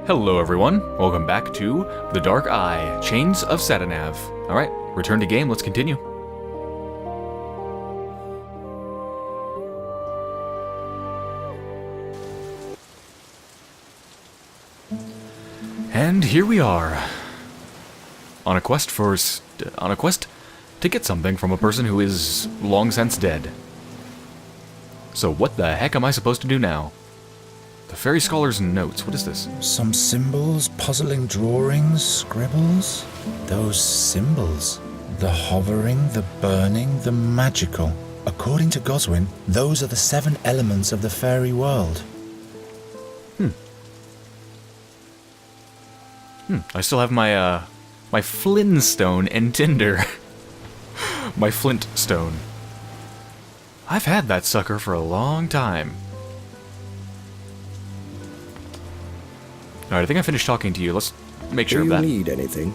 Hello everyone, welcome back to The Dark Eye, Chains of Satinav. Alright, return to game, let's continue. And here we are, on a quest to get something from a person who is long since dead. So what the heck am I supposed to do now? The Fairy Scholar's notes, what is this? Some symbols, puzzling drawings, scribbles. Those symbols. The hovering, the burning, the magical. According to Goswin, those are the 7 elements of the fairy world. I still have my, my Flintstone and Tinder. My Flint Stone. I've had that sucker for a long time. Alright, I think I finished talking to you. Let's make sure of that. Do you need anything?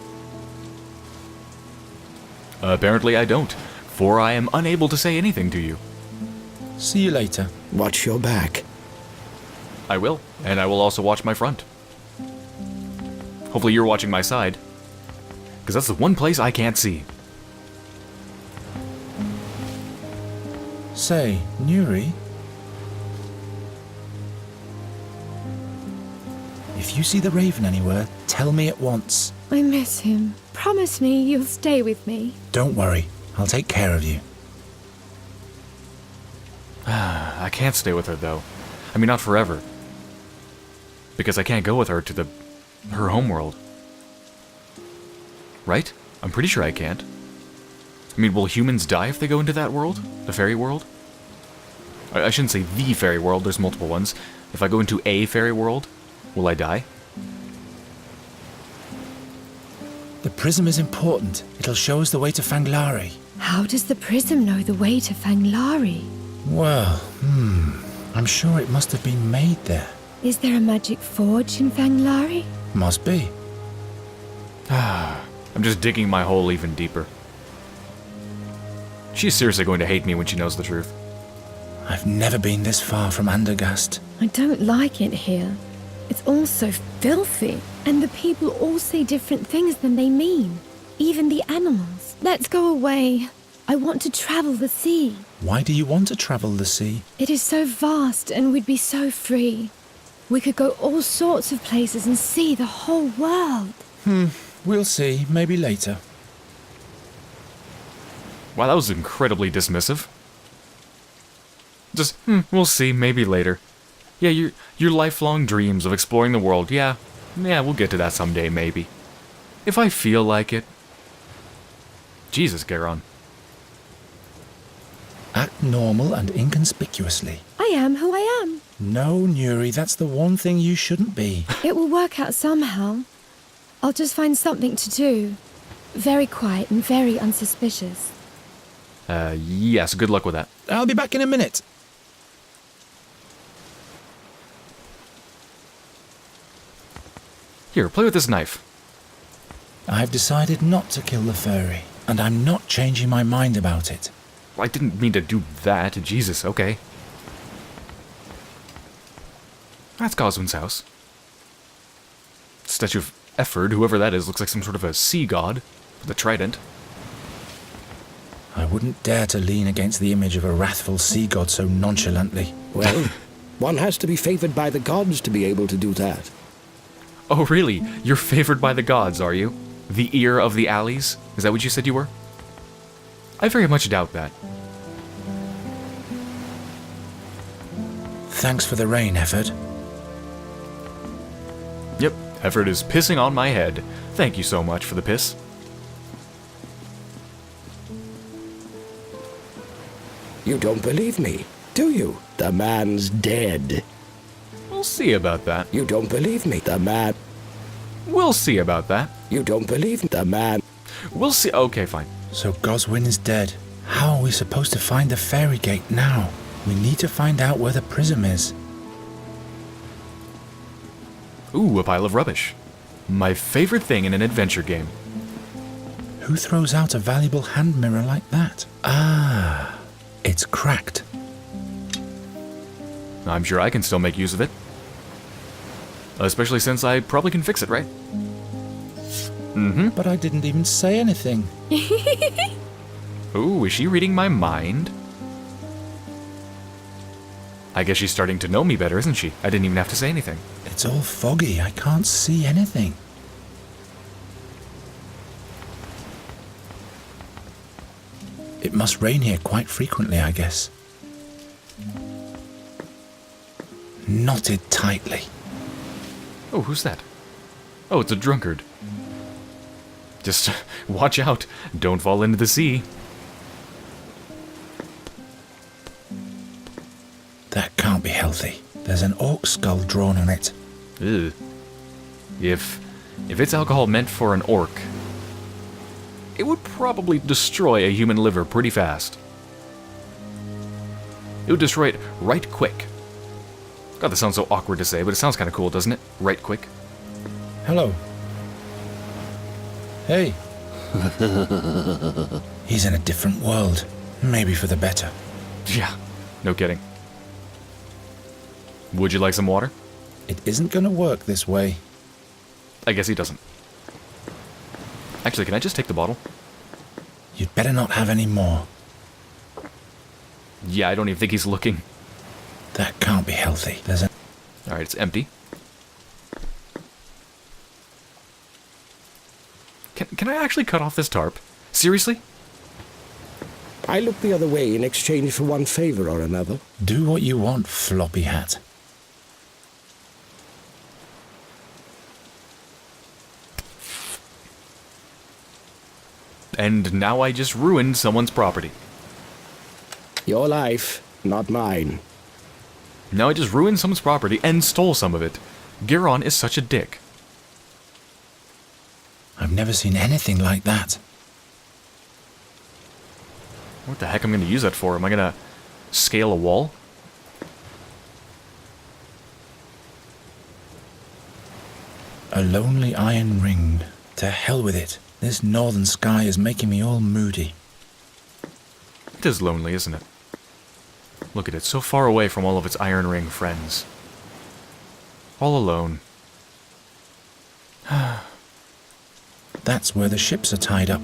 Apparently I don't, for I am unable to say anything to you. See you later. Watch your back. I will, and I will also watch my front. Hopefully you're watching my side, because that's the one place I can't see. Say, Nuri? If you see the Raven anywhere, tell me at once. I miss him. Promise me you'll stay with me. Don't worry, I'll take care of you. I can't stay with her, though. I mean, not forever. Because I can't go with her to her homeworld. Right? I'm pretty sure I can't. I mean, will humans die if they go into that world? The fairy world? I shouldn't say the fairy world, there's multiple ones. If I go into a fairy world, will I die? The prism is important. It'll show us the way to Fanglari. How does the prism know the way to Fanglari? Well, I'm sure it must have been made there. Is there a magic forge in Fanglari? Must be. I'm just digging my hole even deeper. She's seriously going to hate me when she knows the truth. I've never been this far from Andergast. I don't like it here. It's all so filthy, and the people all say different things than they mean. Even the animals. Let's go away. I want to travel the sea. Why do you want to travel the sea? It is so vast, and we'd be so free. We could go all sorts of places and see the whole world. We'll see. Maybe later. Wow, that was incredibly dismissive. Just, we'll see, maybe later. Yeah, your lifelong dreams of exploring the world, yeah, we'll get to that someday, maybe. If I feel like it. Jesus, Geron. Act normal and inconspicuously. I am who I am. No, Nuri, that's the one thing you shouldn't be. It will work out somehow. I'll just find something to do. Very quiet and very unsuspicious. Yes, good luck with that. I'll be back in a minute. Here, play with this knife. I've decided not to kill the fairy, and I'm not changing my mind about it. I didn't mean to do that, Jesus, okay. That's Goswin's house. Statue of Efford, whoever that is, looks like some sort of a sea god with a trident. I wouldn't dare to lean against the image of a wrathful sea god so nonchalantly. Well, one has to be favored by the gods to be able to do that. Oh, really? You're favored by the gods, are you? The ear of the alleys? Is that what you said you were? I very much doubt that. Thanks for the rain, Efford. Yep, Efford is pissing on my head. Thank you so much for the piss. You don't believe me, do you? The man's dead. We'll see about that. You don't believe me, the man. We'll see about that. You don't believe the man. We'll see. Okay, fine. So Goswin is dead. How are we supposed to find the fairy gate now? We need to find out where the prism is. Ooh, a pile of rubbish. My favorite thing in an adventure game. Who throws out a valuable hand mirror like that? Ah, it's cracked. I'm sure I can still make use of it. Especially since I probably can fix it, right? Mm-hmm. But I didn't even say anything. Ooh, is she reading my mind? I guess she's starting to know me better, isn't she? I didn't even have to say anything. It's all foggy. I can't see anything. It must rain here quite frequently, I guess. Knotted tightly. Oh, who's that? Oh, it's a drunkard. Just watch out. Don't fall into the sea. That can't be healthy. There's an orc skull drawn on it. Ugh. If it's alcohol meant for an orc, it would probably destroy a human liver pretty fast. It would destroy it right quick. God, that sounds so awkward to say, but it sounds kind of cool, doesn't it? Right quick. Hello. Hey. He's in a different world. Maybe for the better. Yeah, no kidding. Would you like some water? It isn't going to work this way. I guess he doesn't. Actually, can I just take the bottle? You'd better not have any more. Yeah, I don't even think he's looking. That can't be healthy. There's a... Alright, it's empty. Can I actually cut off this tarp? Seriously? I look the other way in exchange for one favor or another. Do what you want, floppy hat. And now I just ruined someone's property. Your life, not mine. Now I just ruined someone's property and stole some of it. Geron is such a dick. I've never seen anything like that. What the heck am I going to use that for? Am I going to scale a wall? A lonely iron ring. To hell with it. This northern sky is making me all moody. It is lonely, isn't it? Look at it, so far away from all of its Iron Ring friends. All alone. That's where the ships are tied up.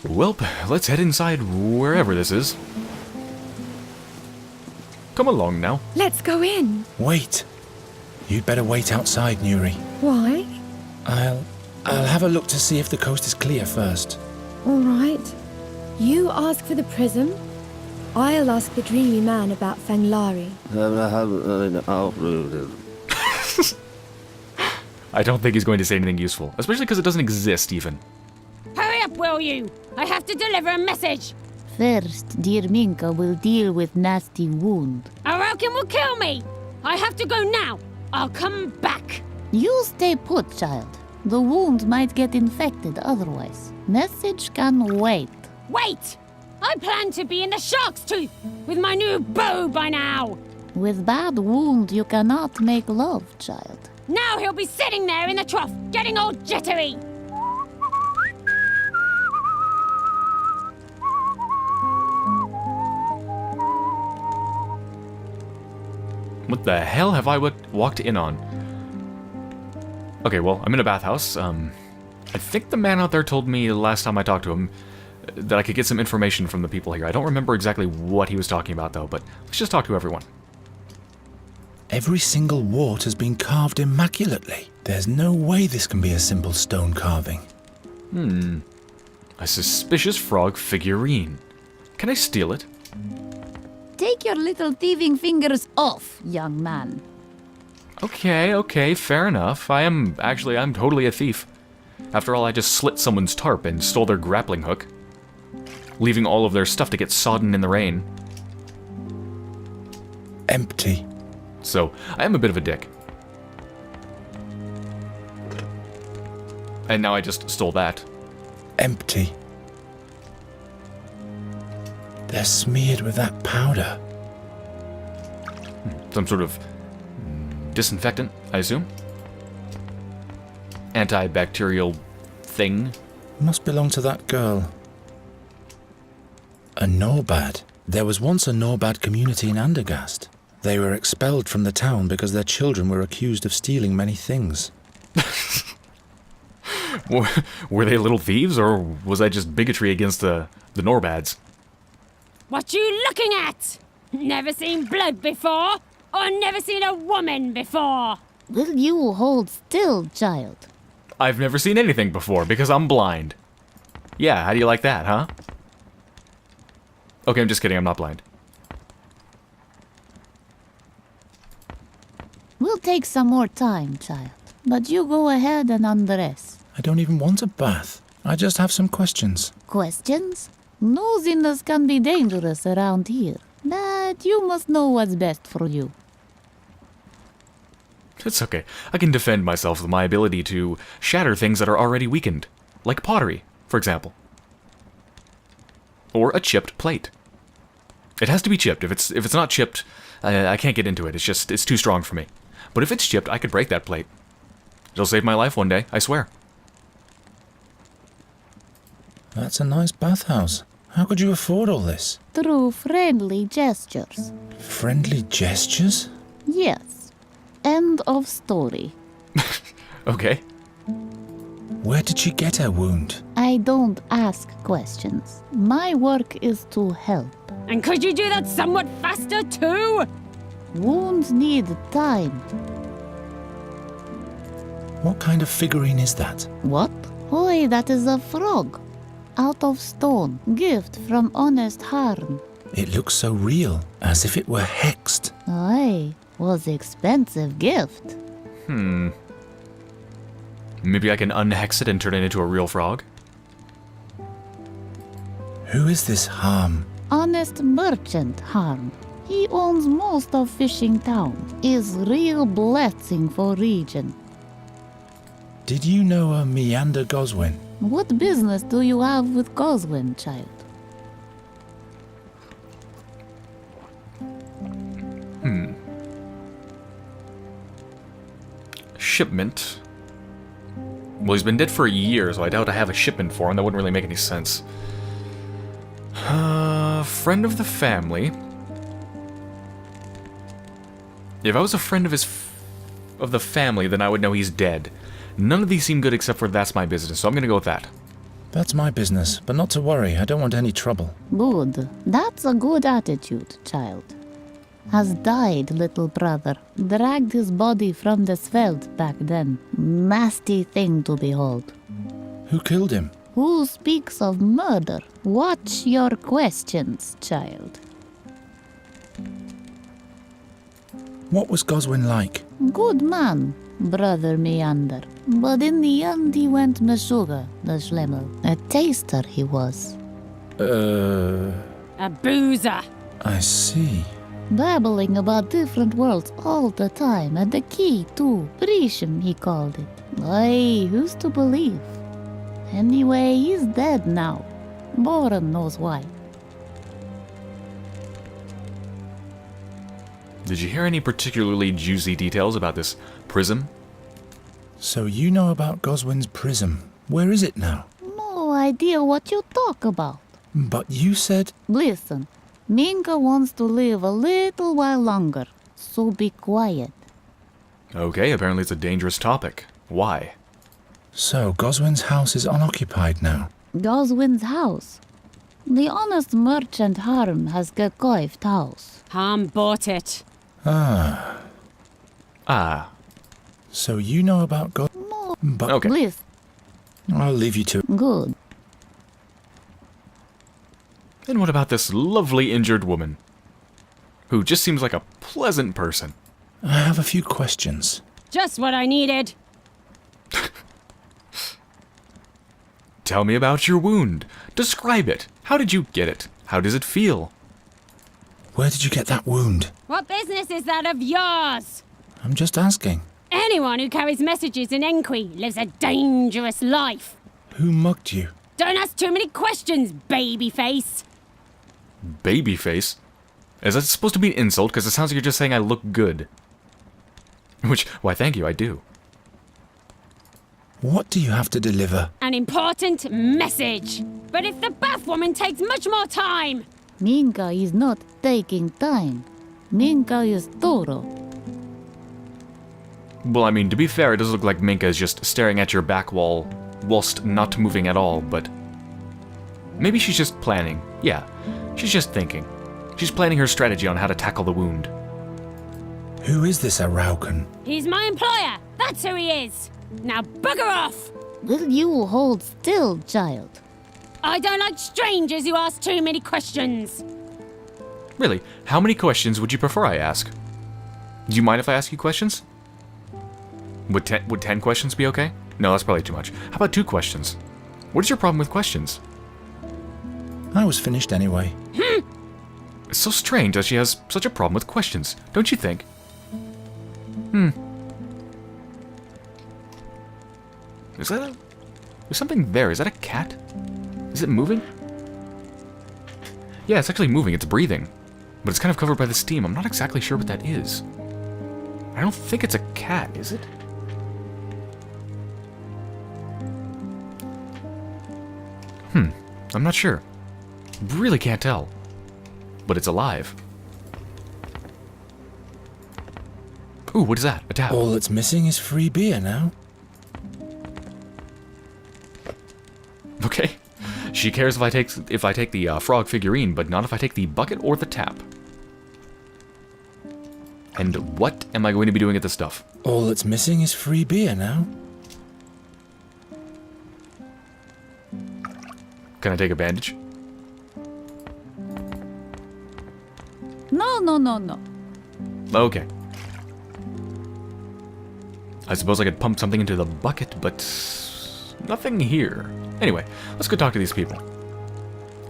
Welp, let's head inside wherever this is. Come along now. Let's go in. Wait. You'd better wait outside, Nuri. Why? I'll have a look to see if the coast is clear first. All right. You ask for the prism. I'll ask the dreamy man about Fanglari. I don't think he's going to say anything useful, especially because it doesn't exist even. Hurry up, will you? I have to deliver a message. First, dear Minka will deal with nasty wound. Arokin will kill me. I have to go now. I'll come back. You stay put, child. The wound might get infected otherwise. Message can wait. Wait! I plan to be in the shark's tooth with my new bow by now. With bad wound, you cannot make love, child. Now he'll be sitting there in the trough, getting all jittery. What the hell have I walked in on? Okay, well, I'm in a bathhouse. I think the man out there told me the last time I talked to him that I could get some information from the people here. I don't remember exactly what he was talking about, though, but let's just talk to everyone. Every single wart has been carved immaculately. There's no way this can be a simple stone carving. A suspicious frog figurine. Can I steal it? Take your little thieving fingers off, young man. Okay, fair enough. I'm totally a thief. After all, I just slit someone's tarp and stole their grappling hook, leaving all of their stuff to get sodden in the rain. Empty. So, I am a bit of a dick. And now I just stole that. Empty. They're smeared with that powder. Some sort of disinfectant, I assume? Antibacterial thing? Must belong to that girl. A Norbad. There was once a Norbad community in Andergast. They were expelled from the town because their children were accused of stealing many things. Were they little thieves, or was that just bigotry against the Norbads? What you looking at? Never seen blood before? Or never seen a woman before? Will you hold still, child? I've never seen anything before because I'm blind. Yeah, how do you like that, huh? Okay, I'm just kidding, I'm not blind. We'll take some more time, child. But you go ahead and undress. I don't even want a bath. I just have some questions. Questions? Nosiness can be dangerous around here. But you must know what's best for you. It's okay. I can defend myself with my ability to shatter things that are already weakened. Like pottery, for example. Or a chipped plate. It has to be chipped. If it's not chipped, I can't get into it. It's too strong for me. But if it's chipped, I could break that plate. It'll save my life one day, I swear. That's a nice bathhouse. How could you afford all this? Through friendly gestures. Friendly gestures? Yes. End of story. Okay. Where did she get her wound? I don't ask questions. My work is to help. And could you do that somewhat faster too? Wounds need time. What kind of figurine is that? What? Oi, that is a frog. Out of stone. Gift from honest Harm. It looks so real, as if it were hexed. Aye, was expensive gift. Maybe I can unhex it and turn it into a real frog? Who is this Harm? Honest merchant Harm. He owns most of Fishing Town. Is real blessing for region. Did you know a Meander Goswin? What business do you have with Goswin, child? Shipment. Well, he's been dead for a year, so I doubt I have a shipment for him. That wouldn't really make any sense. Friend of the family. If I was a friend of of the family, then I would know he's dead. None of these seem good except for that's my business, so I'm gonna go with that. That's my business, but not to worry. I don't want any trouble. Good. That's a good attitude, child. Has died, little brother. Dragged his body from the Sveld back then. Nasty thing to behold. Who killed him? Who speaks of murder? Watch your questions, child. What was Goswin like? Good man, brother Meander. But in the end he went Meshuggah, the Schlemmel. A taster he was. A boozer. I see. Babbling about different worlds all the time, and the key too. Brisham, he called it. Aye, who's to believe? Anyway, he's dead now. Boren knows why. Did you hear any particularly juicy details about this prism? So you know about Goswin's prism. Where is it now? No idea what you talk about. But you said... Listen, Minka wants to live a little while longer, so be quiet. Okay, apparently it's a dangerous topic. Why? So Goswin's house is unoccupied now. Goswin's house. The honest merchant Harm has gekoived house. Harm bought it. Ah. So you know about No, But Okay. please, I'll leave you to it. good. And what about this lovely injured woman? Who just seems like a pleasant person. I have a few questions. Just what I needed. Tell me about your wound. Describe it. How did you get it? How does it feel? Where did you get that wound? What business is that of yours? I'm just asking. Anyone who carries messages in Enqui lives a dangerous life. Who mugged you? Don't ask too many questions, babyface. Babyface? Is that supposed to be an insult? Because it sounds like you're just saying I look good. Which, why thank you, I do. What do you have to deliver? An important message. But if the bathwoman takes much more time... Minka is not taking time. Minka is Toro. Well, I mean, to be fair, it does look like Minka is just staring at your back wall whilst not moving at all, but maybe she's just planning. Yeah, she's just thinking. She's planning her strategy on how to tackle the wound. Who is this Araucan? He's my employer. That's who he is. Now bugger off. Will you hold still, child? I don't like strangers who ask too many questions. Really, how many questions would you prefer I ask? Do you mind if I ask you questions? Would 10 questions be okay? No, that's probably too much. How about 2 questions? What is your problem with questions? I was finished anyway. It's so strange that she has such a problem with questions, don't you think? There's something there. Is that a cat? Is it moving? Yeah, it's actually moving. It's breathing. But it's kind of covered by the steam. I'm not exactly sure what that is. I don't think it's a cat, is it? I'm not sure. Really can't tell. But it's alive. Ooh, what is that? A tap. All that's missing is free beer now. Okay. She cares if I take the frog figurine, but not if I take the bucket or the tap. And what am I going to be doing with this stuff? All that's missing is free beer now. Can I take a bandage? No. Okay. I suppose I could pump something into the bucket, but nothing here. Anyway, let's go talk to these people.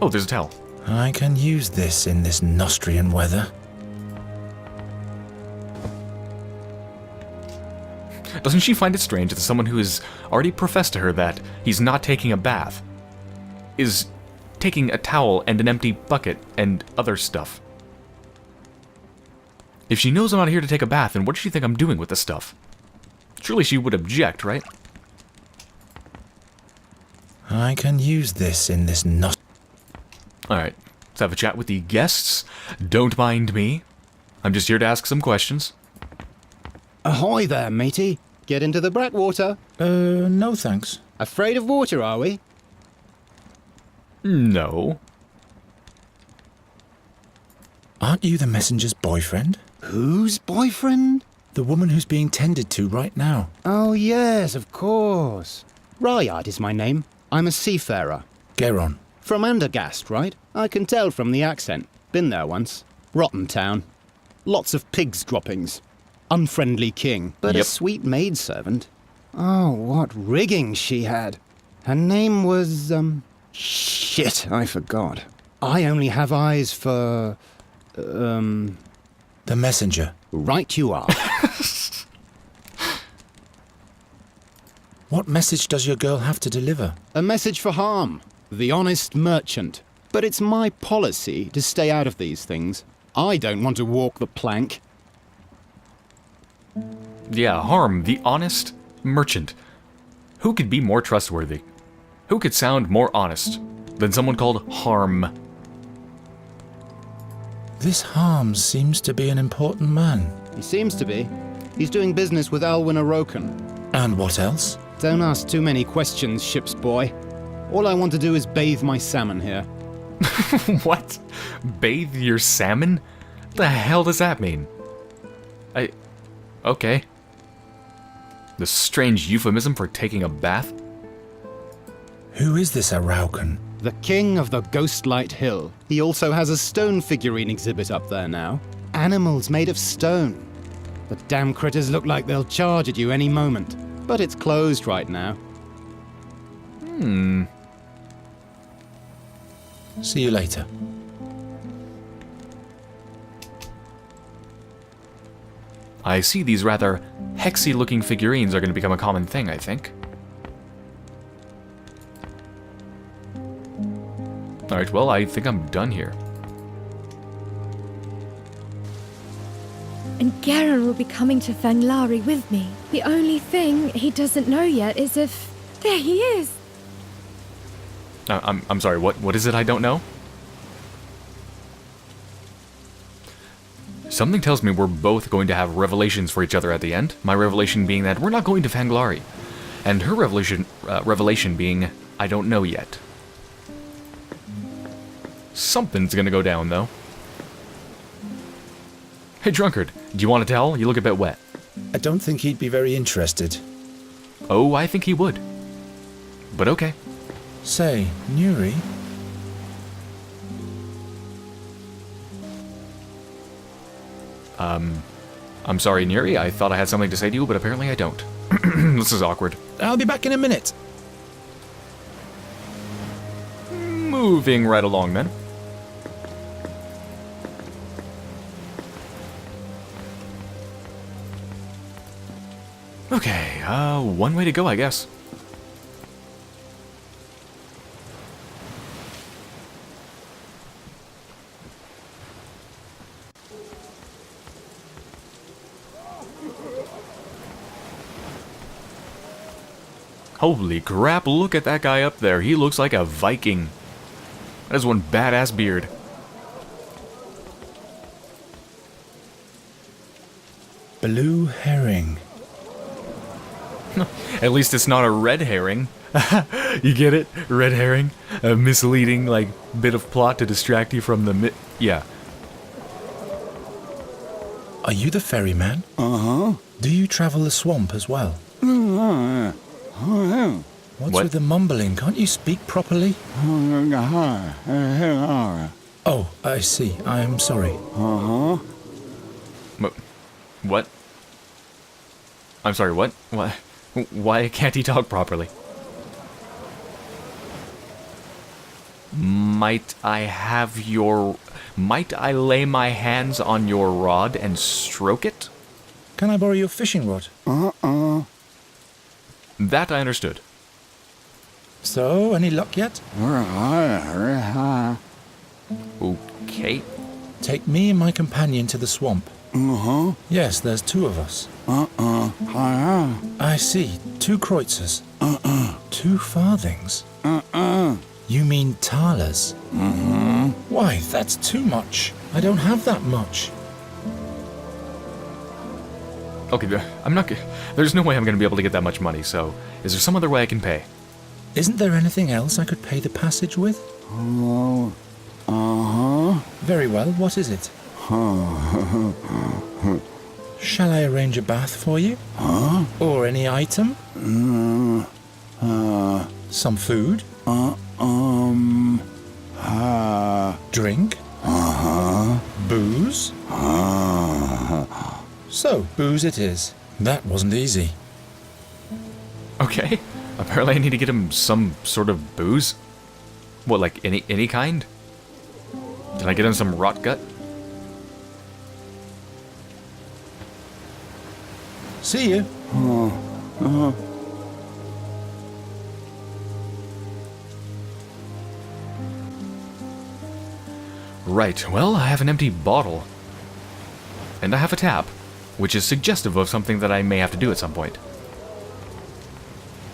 Oh, there's a towel. I can use this in this Nostrian weather. Doesn't she find it strange that someone who has already professed to her that he's not taking a bath is taking a towel and an empty bucket and other stuff? If she knows I'm not here to take a bath, then what does she think I'm doing with this stuff? Surely she would object, right? I can use this in this Alright, let's have a chat with the guests. Don't mind me. I'm just here to ask some questions. Ahoy there, matey. Get into the Blackwater. No thanks. Afraid of water, are we? No. Aren't you the messenger's boyfriend? Whose boyfriend? The woman who's being tended to right now. Oh, yes, of course. Ryard is my name. I'm a seafarer. Geron. From Andergast, right? I can tell from the accent. Been there once. Rotten town. Lots of pigs' droppings. Unfriendly king, but Yep. a sweet maidservant. Oh, what rigging she had. Her name was, Shit, I forgot. I only have eyes for, The messenger. Right you are. What message does your girl have to deliver? A message for Harm, the honest merchant. But it's my policy to stay out of these things. I don't want to walk the plank. Yeah, Harm, the honest merchant. Who could be more trustworthy? Who could sound more honest than someone called Harm? This Harms seems to be an important man. He seems to be. He's doing business with Alwyn Aroken. And what else? Don't ask too many questions, ship's boy. All I want to do is bathe my salmon here. What? Bathe your salmon? The hell does that mean? Okay. The strange euphemism for taking a bath? Who is this Araucan? The king of the Ghostlight Hill. He also has a stone figurine exhibit up there now. Animals made of stone. The damn critters look like they'll charge at you any moment. But it's closed right now. See you later. I see these rather hexy-looking figurines are going to become a common thing, I think. Alright, well, I think I'm done here. And Geron will be coming to Fanglari with me. The only thing he doesn't know yet is if... There he is! I'm sorry, what is it I don't know? Something tells me we're both going to have revelations for each other at the end. My revelation being that we're not going to Fanglari. And her revelation being, I don't know yet. Something's gonna go down, though. Hey, Drunkard, do you want to tell? You look a bit wet. I don't think he'd be very interested. Oh, I think he would. But okay. Say, Nuri, I'm sorry, Neri. I thought I had something to say to you, but apparently I don't. This is awkward. I'll be back in a minute. Moving right along, then. Okay, one way to go, I guess. Holy crap, look at that guy up there. He looks like a Viking. That is one badass beard. Blue herring. At least it's not a red herring. You get it? Red herring? A misleading, like, bit of plot to distract you from the yeah. Are you the ferryman? Uh-huh. Do you travel the swamp as well? What's What? with the mumbling? Can't you speak properly? Oh, I see. I am sorry. What? I'm sorry, what? What? Why can't he talk properly? Might I lay my hands on your rod and stroke it? Can I borrow your fishing rod? That I understood. So, any luck yet? Okay. Take me and my companion to the swamp. Yes, there's two of us. I see. 2 kreutzers. 2 farthings. You mean thalers? Why, that's too much. I don't have that much. Okay, there's no way I'm gonna be able to get that much money, so is there some other way I can pay? Isn't there anything else I could pay the passage with? Very well, what is it? Shall I arrange a bath for you? Or any item? Some food? Drink? Booze? So, booze it is. That wasn't easy. Okay. Apparently I need to get him some sort of booze. What, like any kind? Can I get him some rot gut? See you. Right, well, I have an empty bottle. And I have a tap, which is suggestive of something that I may have to do at some point.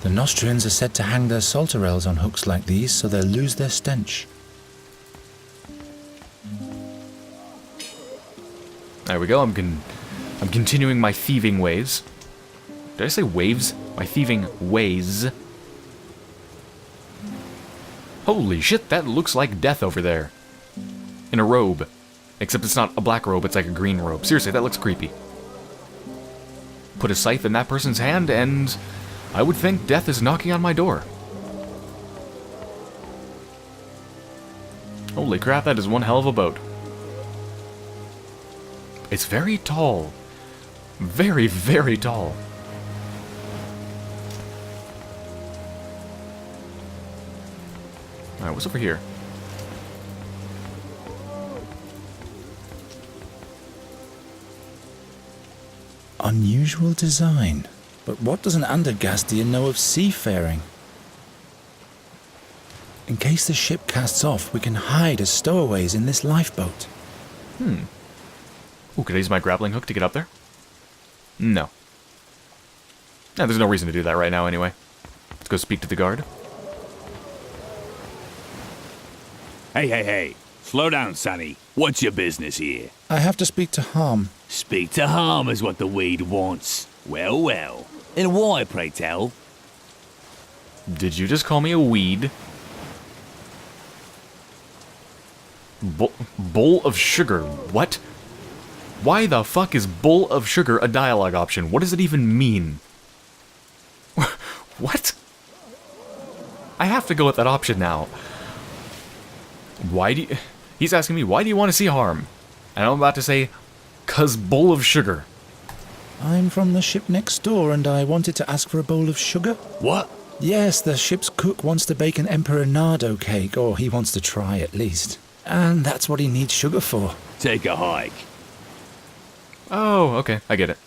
The Nostrians are said to hang their salterelles on hooks like these so they'll lose their stench. There we go, I'm continuing my thieving ways. Did I say waves? My thieving ways. Holy shit, that looks like death over there. In a robe. Except it's not a black robe, it's like a green robe. Seriously, that looks creepy. Put a scythe in that person's hand, and I would think death is knocking on my door. Holy crap, that is one hell of a boat. It's very tall. Very, very tall. Alright, what's over here? Unusual design. But what does an Andergastian know of seafaring? In case the ship casts off, we can hide as stowaways in this lifeboat. Ooh, could I use my grappling hook to get up there? No. No, there's no reason to do that right now anyway. Let's go speak to the guard. Hey, hey, hey. Slow down, Sonny. What's your business here? I have to speak to Harm. Speak to harm is what the weed wants. Well, well. And why, pray tell? Did you just call me a weed? Bowl of sugar. What? Why the fuck is bowl of sugar a dialogue option? What does it even mean? What? I have to go with that option now. Why do you... He's asking me, why do you want to see Harm? And I'm about to say, 'cause bowl of sugar. I'm from the ship next door and I wanted to ask for a bowl of sugar. What? Yes, the ship's cook wants to bake an Emperor Nardo cake, or he wants to try at least. And that's what he needs sugar for. Take a hike. Oh, okay, I get it.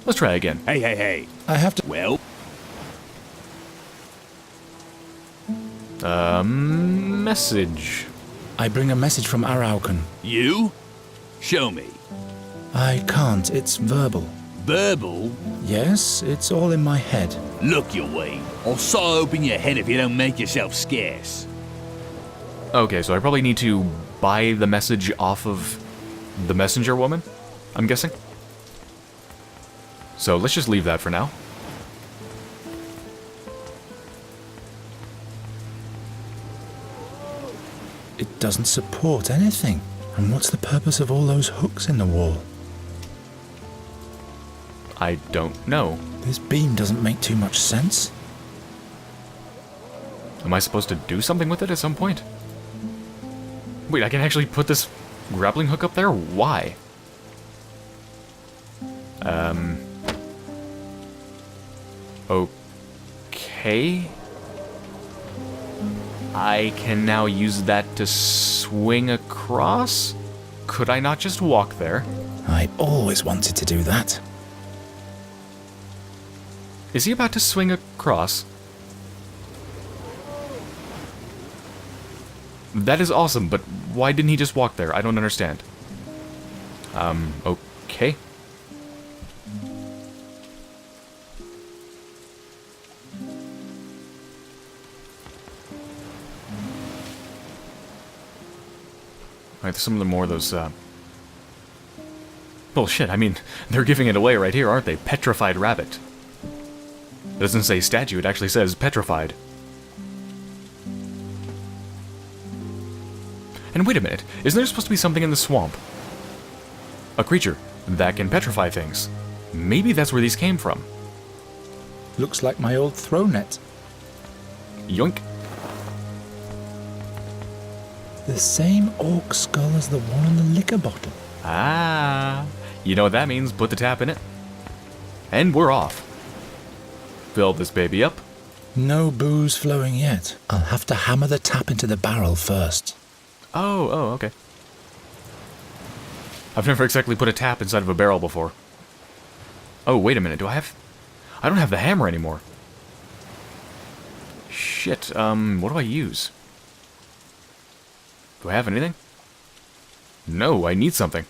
Let's try again. Hey, hey, hey. I have to... Well? Message. I bring a message from Araucan. You? Show me. I can't, it's verbal. Verbal? Yes, it's all in my head. Look your way. I'll saw open your head if you don't make yourself scarce. Okay, so I probably need to buy the message off of the messenger woman, I'm guessing. So let's just leave that for now. It doesn't support anything. And what's the purpose of all those hooks in the wall? I don't know. This beam doesn't make too much sense. Am I supposed to do something with it at some point? Wait, I can actually put this grappling hook up there? Why? Okay. I can now use that to swing across? Could I not just walk there? I always wanted to do that. Is he about to swing across? That is awesome, but why didn't he just walk there? I don't understand. Okay. Alright, some of the more of those, well, shit, I mean, they're giving it away right here, aren't they? Petrified rabbit. It doesn't say statue, it actually says petrified. And wait a minute, isn't there supposed to be something in the swamp? A creature that can petrify things. Maybe that's where these came from. Looks like my old throw net. Yoink. The same orc skull as the one on the liquor bottle. Ah, you know what that means, put the tap in it. And we're off. Fill this baby up. No booze flowing yet. I'll have to hammer the tap into the barrel first. Oh, okay. I've never exactly put a tap inside of a barrel before. Oh, wait a minute, I don't have the hammer anymore. Shit, what do I use? Do I have anything? No, I need something.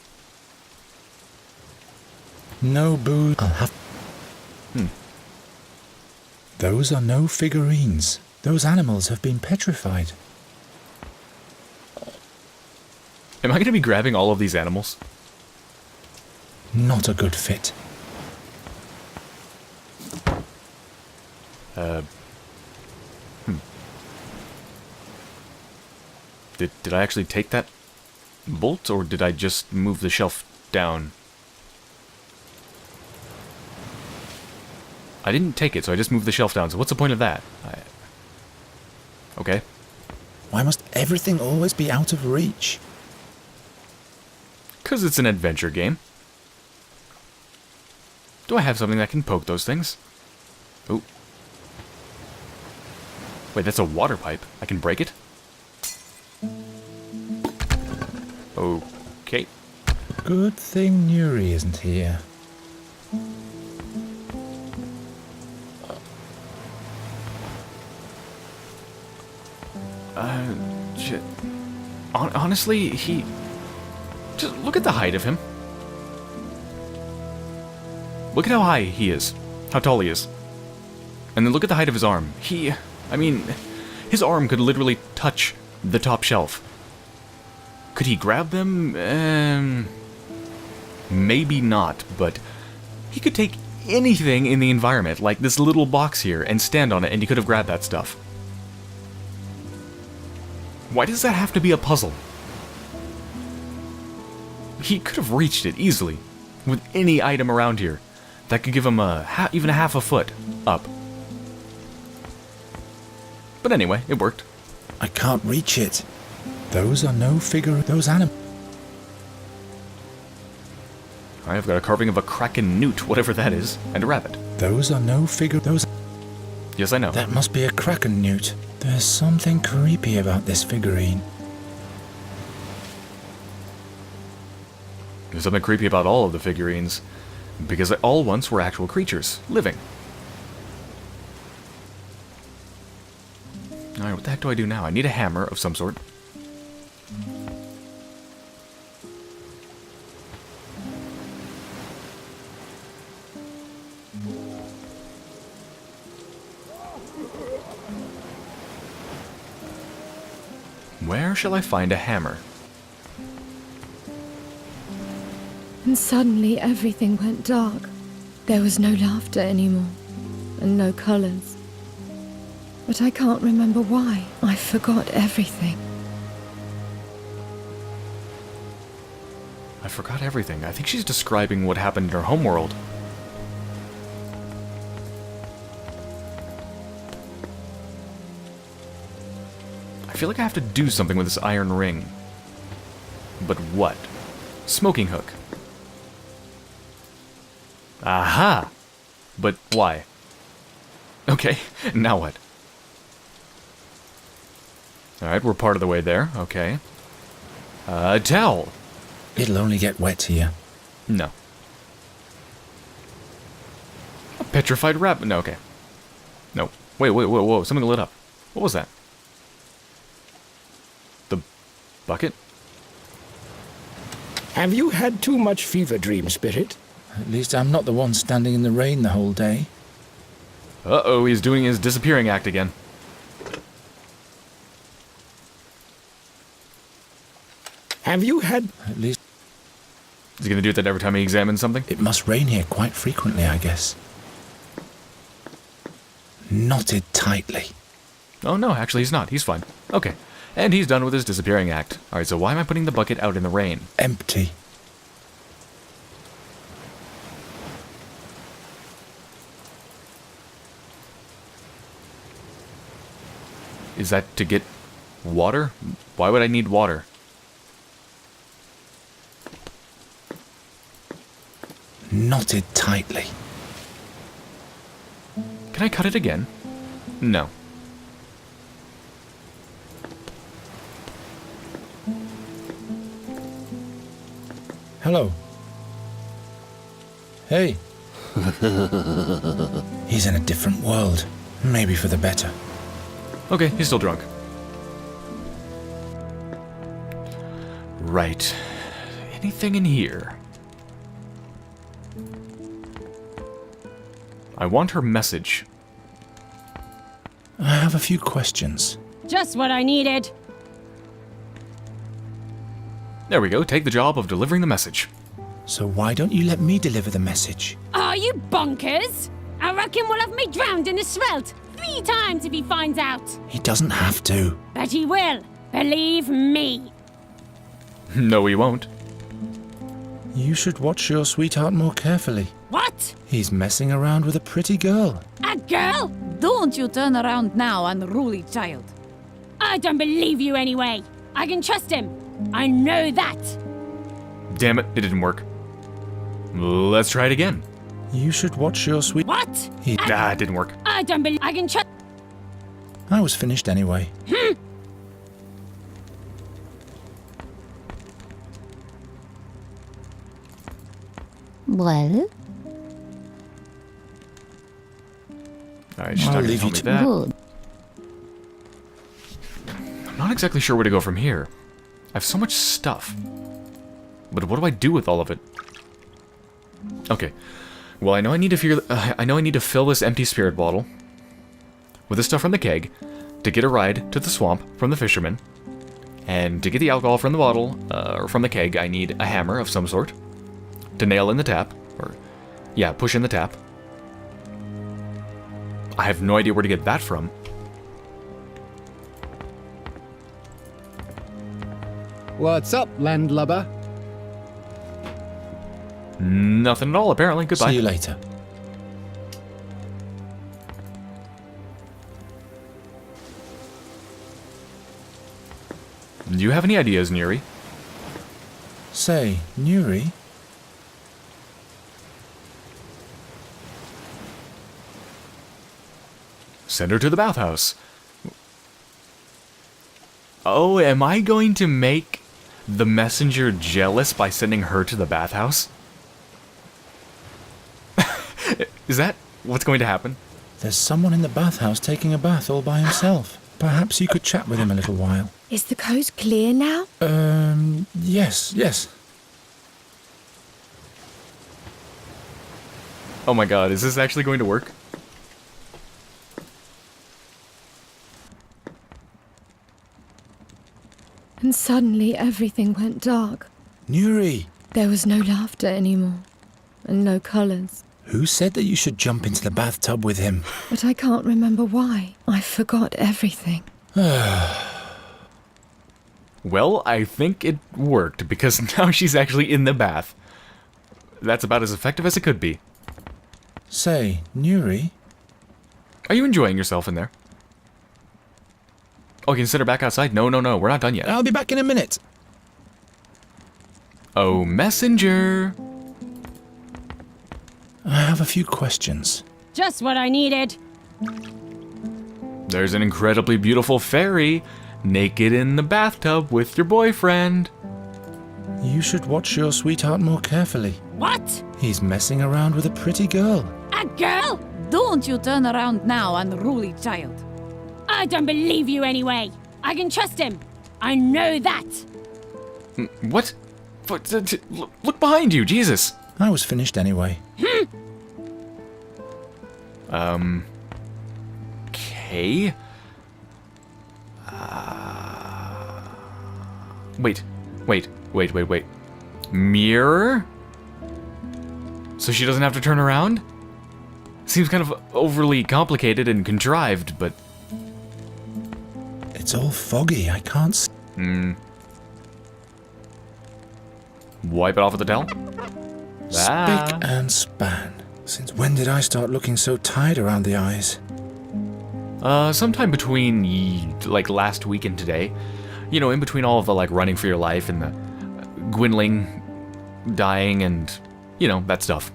No booze. I'll have... Those are no figurines. Those animals have been petrified. Am I going to be grabbing all of these animals? Not a good fit. Did I actually take that bolt, or did I just move the shelf down? I didn't take it, so I just moved the shelf down, so what's the point of that? Okay. Why must everything always be out of reach? 'Cause it's an adventure game. Do I have something that can poke those things? Oh. Wait, that's a water pipe. I can break it? Okay. Good thing Nuri isn't here. Shit. Honestly, just look at the height of him. Look at how high he is. How tall he is. And then look at the height of his arm. I mean, his arm could literally touch the top shelf. Could he grab them? Maybe not, but he could take anything in the environment, like this little box here, and stand on it, and he could have grabbed that stuff. Why does that have to be a puzzle? He could have reached it easily, with any item around here that could give him even a half a foot up. But anyway, it worked. I can't reach it. Those are no figure. Those animals. Alright, I've got a carving of a kraken newt, whatever that is, and a rabbit. Those are no figure. Those. Yes, I know. That must be a kraken newt. There's something creepy about this figurine. There's something creepy about all of the figurines, because they all once were actual creatures, living. Alright, what the heck do I do now? I need a hammer of some sort. Where shall I find a hammer? And suddenly everything went dark. There was no laughter anymore, and no colors. But I can't remember why. I forgot everything. I forgot everything. I think she's describing what happened in her homeworld. I feel like I have to do something with this iron ring. But what? Smoking hook. Aha! But why? Okay, now what? Alright, we're part of the way there. Okay. A towel! It'll only get wet here. No. A petrified rabbit. No, okay. No. Wait, whoa. Something lit up. What was that? The bucket? Have you had too much fever dream, Spirit? At least I'm not the one standing in the rain the whole day. Uh-oh, he's doing his disappearing act again. Have you had... At least Is he gonna do that every time he examines something? it must rain here quite frequently, I guess. Knotted tightly. Oh no, actually he's not. He's fine. Okay. And he's done with his disappearing act. Alright, so why am I putting the bucket out in the rain? Empty. Is that to get water? Why would I need water? Knotted tightly. Can I cut it again? No. Hello. Hey. He's in a different world. Maybe for the better. Okay, he's still drunk. Right. Anything in here? I want her message. I have a few questions. Just what I needed. There we go, take the job of delivering the message. So why don't you let me deliver the message? Are you bonkers? I reckon we'll have me drowned in the Svelt 3 times if he finds out. He doesn't have to. But he will. Believe me. No, he won't. You should watch your sweetheart more carefully. What? He's messing around with a pretty girl. A girl? Don't you turn around now, unruly child. I don't believe you anyway. I can trust him. I know that. Damn it, it didn't work. Let's try it again. You should watch your sweet... What? It didn't work. I don't believe I can trust. I was finished anyway. Well, Alright, she's I'll not gonna leave tell you me to- that. good. I'm not exactly sure where to go from here. I have so much stuff. But what do I do with all of it? Okay. Well, I know I need to fill this empty spirit bottle with the stuff from the keg, to get a ride to the swamp from the fisherman, and to get the alcohol from the bottle, or from the keg, I need a hammer of some sort, to nail in the tap, push in the tap. I have no idea where to get that from. What's up, landlubber? Nothing at all, apparently. Goodbye. See you later. Do you have any ideas, Neri? Say, Nuri? Send her to the bathhouse. Oh, am I going to make the messenger jealous by sending her to the bathhouse? Is that what's going to happen? There's someone in the bathhouse taking a bath all by himself. Perhaps you could chat with him a little while. Is the coast clear now? Yes. Oh my god, is this actually going to work? And suddenly everything went dark. Nuri, There was no laughter anymore, and no colours. who said that you should jump into the bathtub with him? But I can't remember why. I forgot everything. Well, I think it worked, because now she's actually in the bath. That's about as effective as it could be. Say, Nuri? Are you enjoying yourself in there? Oh, consider back outside? No, we're not done yet. I'll be back in a minute. Oh, messenger! I have a few questions. Just what I needed. There's an incredibly beautiful fairy naked in the bathtub with your boyfriend. You should watch your sweetheart more carefully. What? He's messing around with a pretty girl. A girl? Don't you turn around now, unruly child. I don't believe you anyway. I can trust him. I know that. What? Look behind you, Jesus! I was finished anyway. Okay. Wait. Mirror? So she doesn't have to turn around? Seems kind of overly complicated and contrived, but... It's all foggy. I can't see. Wipe it off with the towel? Spick and span. Since when did I start looking so tired around the eyes? Sometime between, like, last week and today. You know, in between all of the, like, running for your life and the Gwynling dying and, you know, that stuff.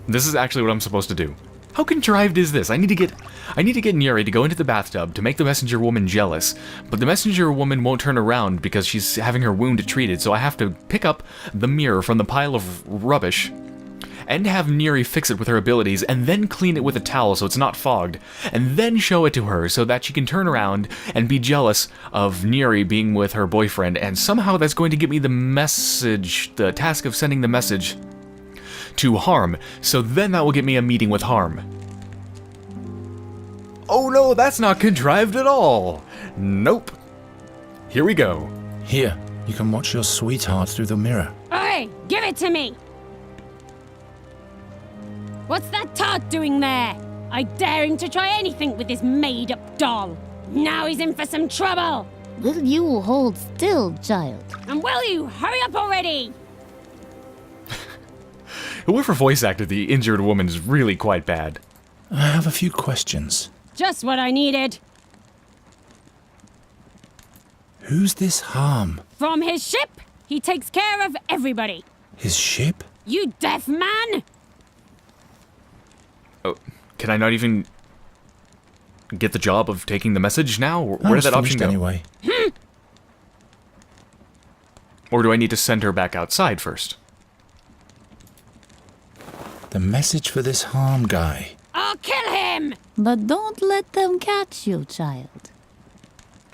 This is actually what I'm supposed to do. How contrived is this? I need to get Neri to go into the bathtub to make the messenger woman jealous, but the messenger woman won't turn around because she's having her wound treated, so I have to pick up the mirror from the pile of rubbish and have Neri fix it with her abilities, and then clean it with a towel so it's not fogged, and then show it to her so that she can turn around and be jealous of Neri being with her boyfriend, and somehow that's going to give me the message, the task of sending the message to Harm, so then that will get me a meeting with Harm. Oh no, that's not contrived at all! Nope. Here we go. Here, you can watch your sweetheart through the mirror. Oi, give it to me. What's that tart doing there? I daring to try anything with this made-up doll. Now he's in for some trouble. Will you hold still, child? And will you hurry up already? Whoever voice acted the injured woman is really quite bad. I have a few questions. Just what I needed. Who's this Harm? From his ship, he takes care of everybody. His ship? You deaf man! Oh, can I not even get the job of taking the message now? I Where was did that option finished go? anyway. Or do I need to send her back outside first? The message for this Harm guy. I'll kill him! But don't let them catch you, child.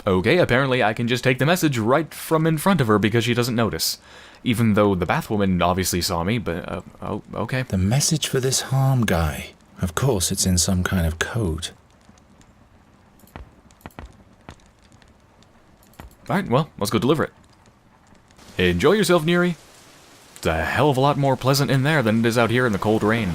Okay, apparently I can just take the message right from in front of her because she doesn't notice. Even though the bathwoman obviously saw me, but, oh, okay. The message for this Harm guy. Of course, it's in some kind of code. Alright, well, let's go deliver it. Enjoy yourself, Neri. It's a hell of a lot more pleasant in there than it is out here in the cold rain.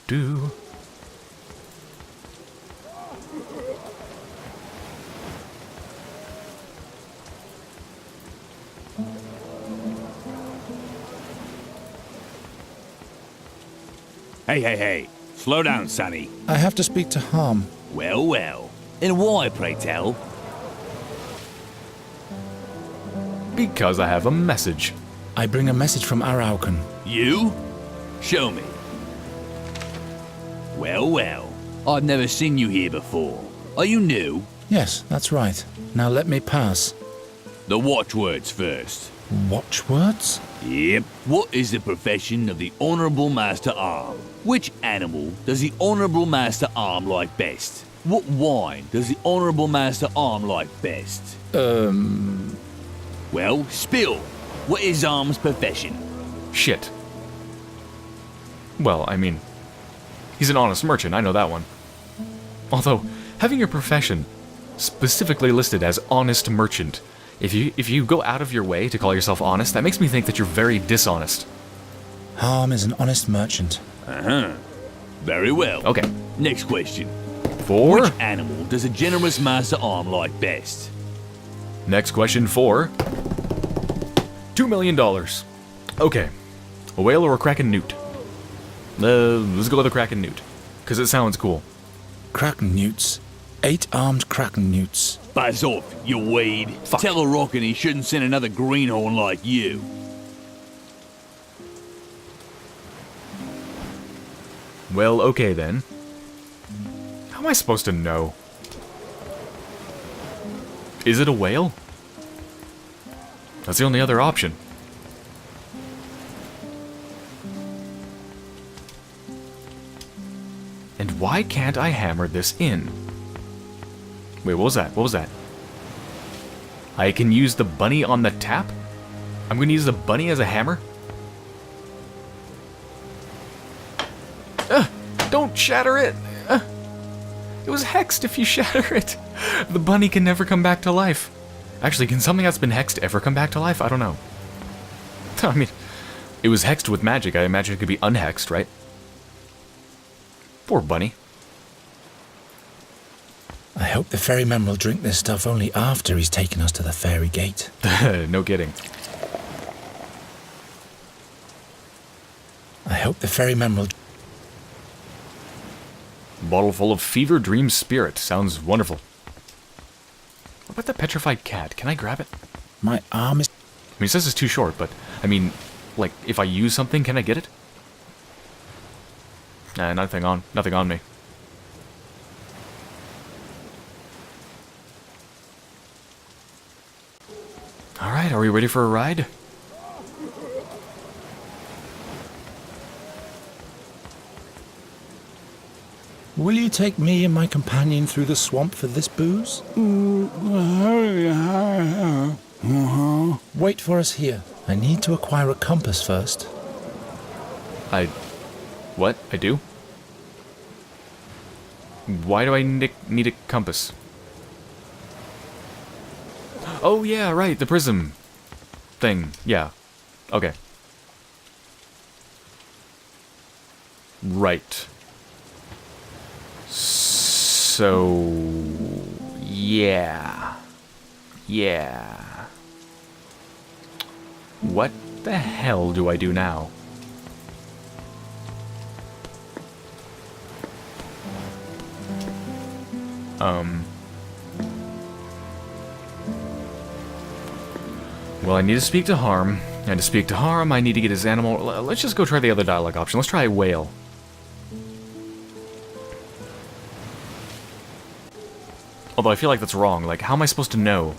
Do. Hey. Slow down, Sonny. I have to speak to Harm. Well. And why, pray tell? Because I have a message. I bring a message from Araucan. You? Show me. Well. I've never seen you here before. Are you new? Yes, that's right. Now let me pass. The watchwords first. Watchwords? Yep. What is the profession of the Honourable Master Arm? Which animal does the Honourable Master Arm like best? What wine does the Honourable Master Arm like best? Well, spill. What is Arm's profession? Shit. Well, I mean, he's an honest merchant, I know that one. Although, having your profession specifically listed as honest merchant, if you go out of your way to call yourself honest, that makes me think that you're very dishonest. Harm is an honest merchant. Very well. Okay. Next question. 4. Which animal does a generous Master Arm like best? Next question 4. $2 million. Okay. A whale or a kraken newt? Let's go with a kraken newt, because it sounds cool. Kraken newts. 8-armed kraken newts. Buzz off, you weed. Fuck. Tell a rocket he shouldn't send another greenhorn like you. Well, okay then. How am I supposed to know? Is it a whale? That's the only other option. And why can't I hammer this in? Wait, what was that? What was that? I can use the bunny on the tap? I'm going to use the bunny as a hammer? Don't shatter it! It was hexed if you shatter it! The bunny can never come back to life. Actually, can something that's been hexed ever come back to life? I don't know. I mean, it was hexed with magic. I imagine it could be unhexed, right? Poor bunny. I hope the ferryman will drink this stuff only after he's taken us to the fairy gate. No kidding. I hope the ferryman will... Bottle full of fever dream spirit. Sounds wonderful. What about the petrified cat? Can I grab it? My arm is... I mean, it says it's too short, but, I mean, like, if I use something, can I get it? Nah, nothing on me. Alright, are we ready for a ride? Will you take me and my companion through the swamp for this booze? Wait for us here. I need to acquire a compass first. What? I do? Why do I need a compass? Oh yeah, right, the prism thing. Yeah. Okay. Right. So... yeah. What the hell do I do now? Well, I need to speak to Harm. And to speak to Harm, I need to get his animal... Let's just go try the other dialogue option. Let's try a whale. Although I feel like that's wrong. Like, how am I supposed to know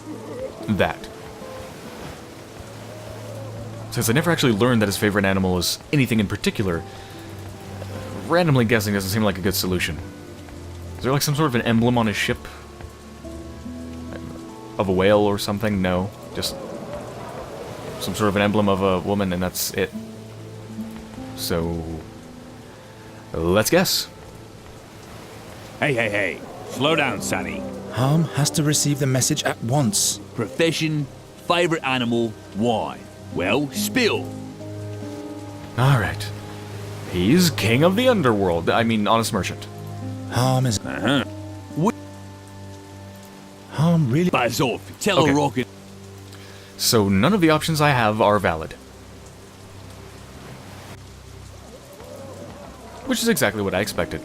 that? Since I never actually learned that his favorite animal is anything in particular, randomly guessing doesn't seem like a good solution. Is there like some sort of an emblem on his ship? of a whale or something? No. Just some sort of an emblem of a woman, and that's it. So, let's guess. Hey. Slow down, Sonny. Harm has to receive the message at once. Profession, favorite animal, why? Well, spill. Alright. He's king of the underworld. I mean, honest merchant. Harm is... Uh-huh. Harm really... Buzz off. Tell Okay. a rocket. So none of the options I have are valid. Which is exactly what I expected.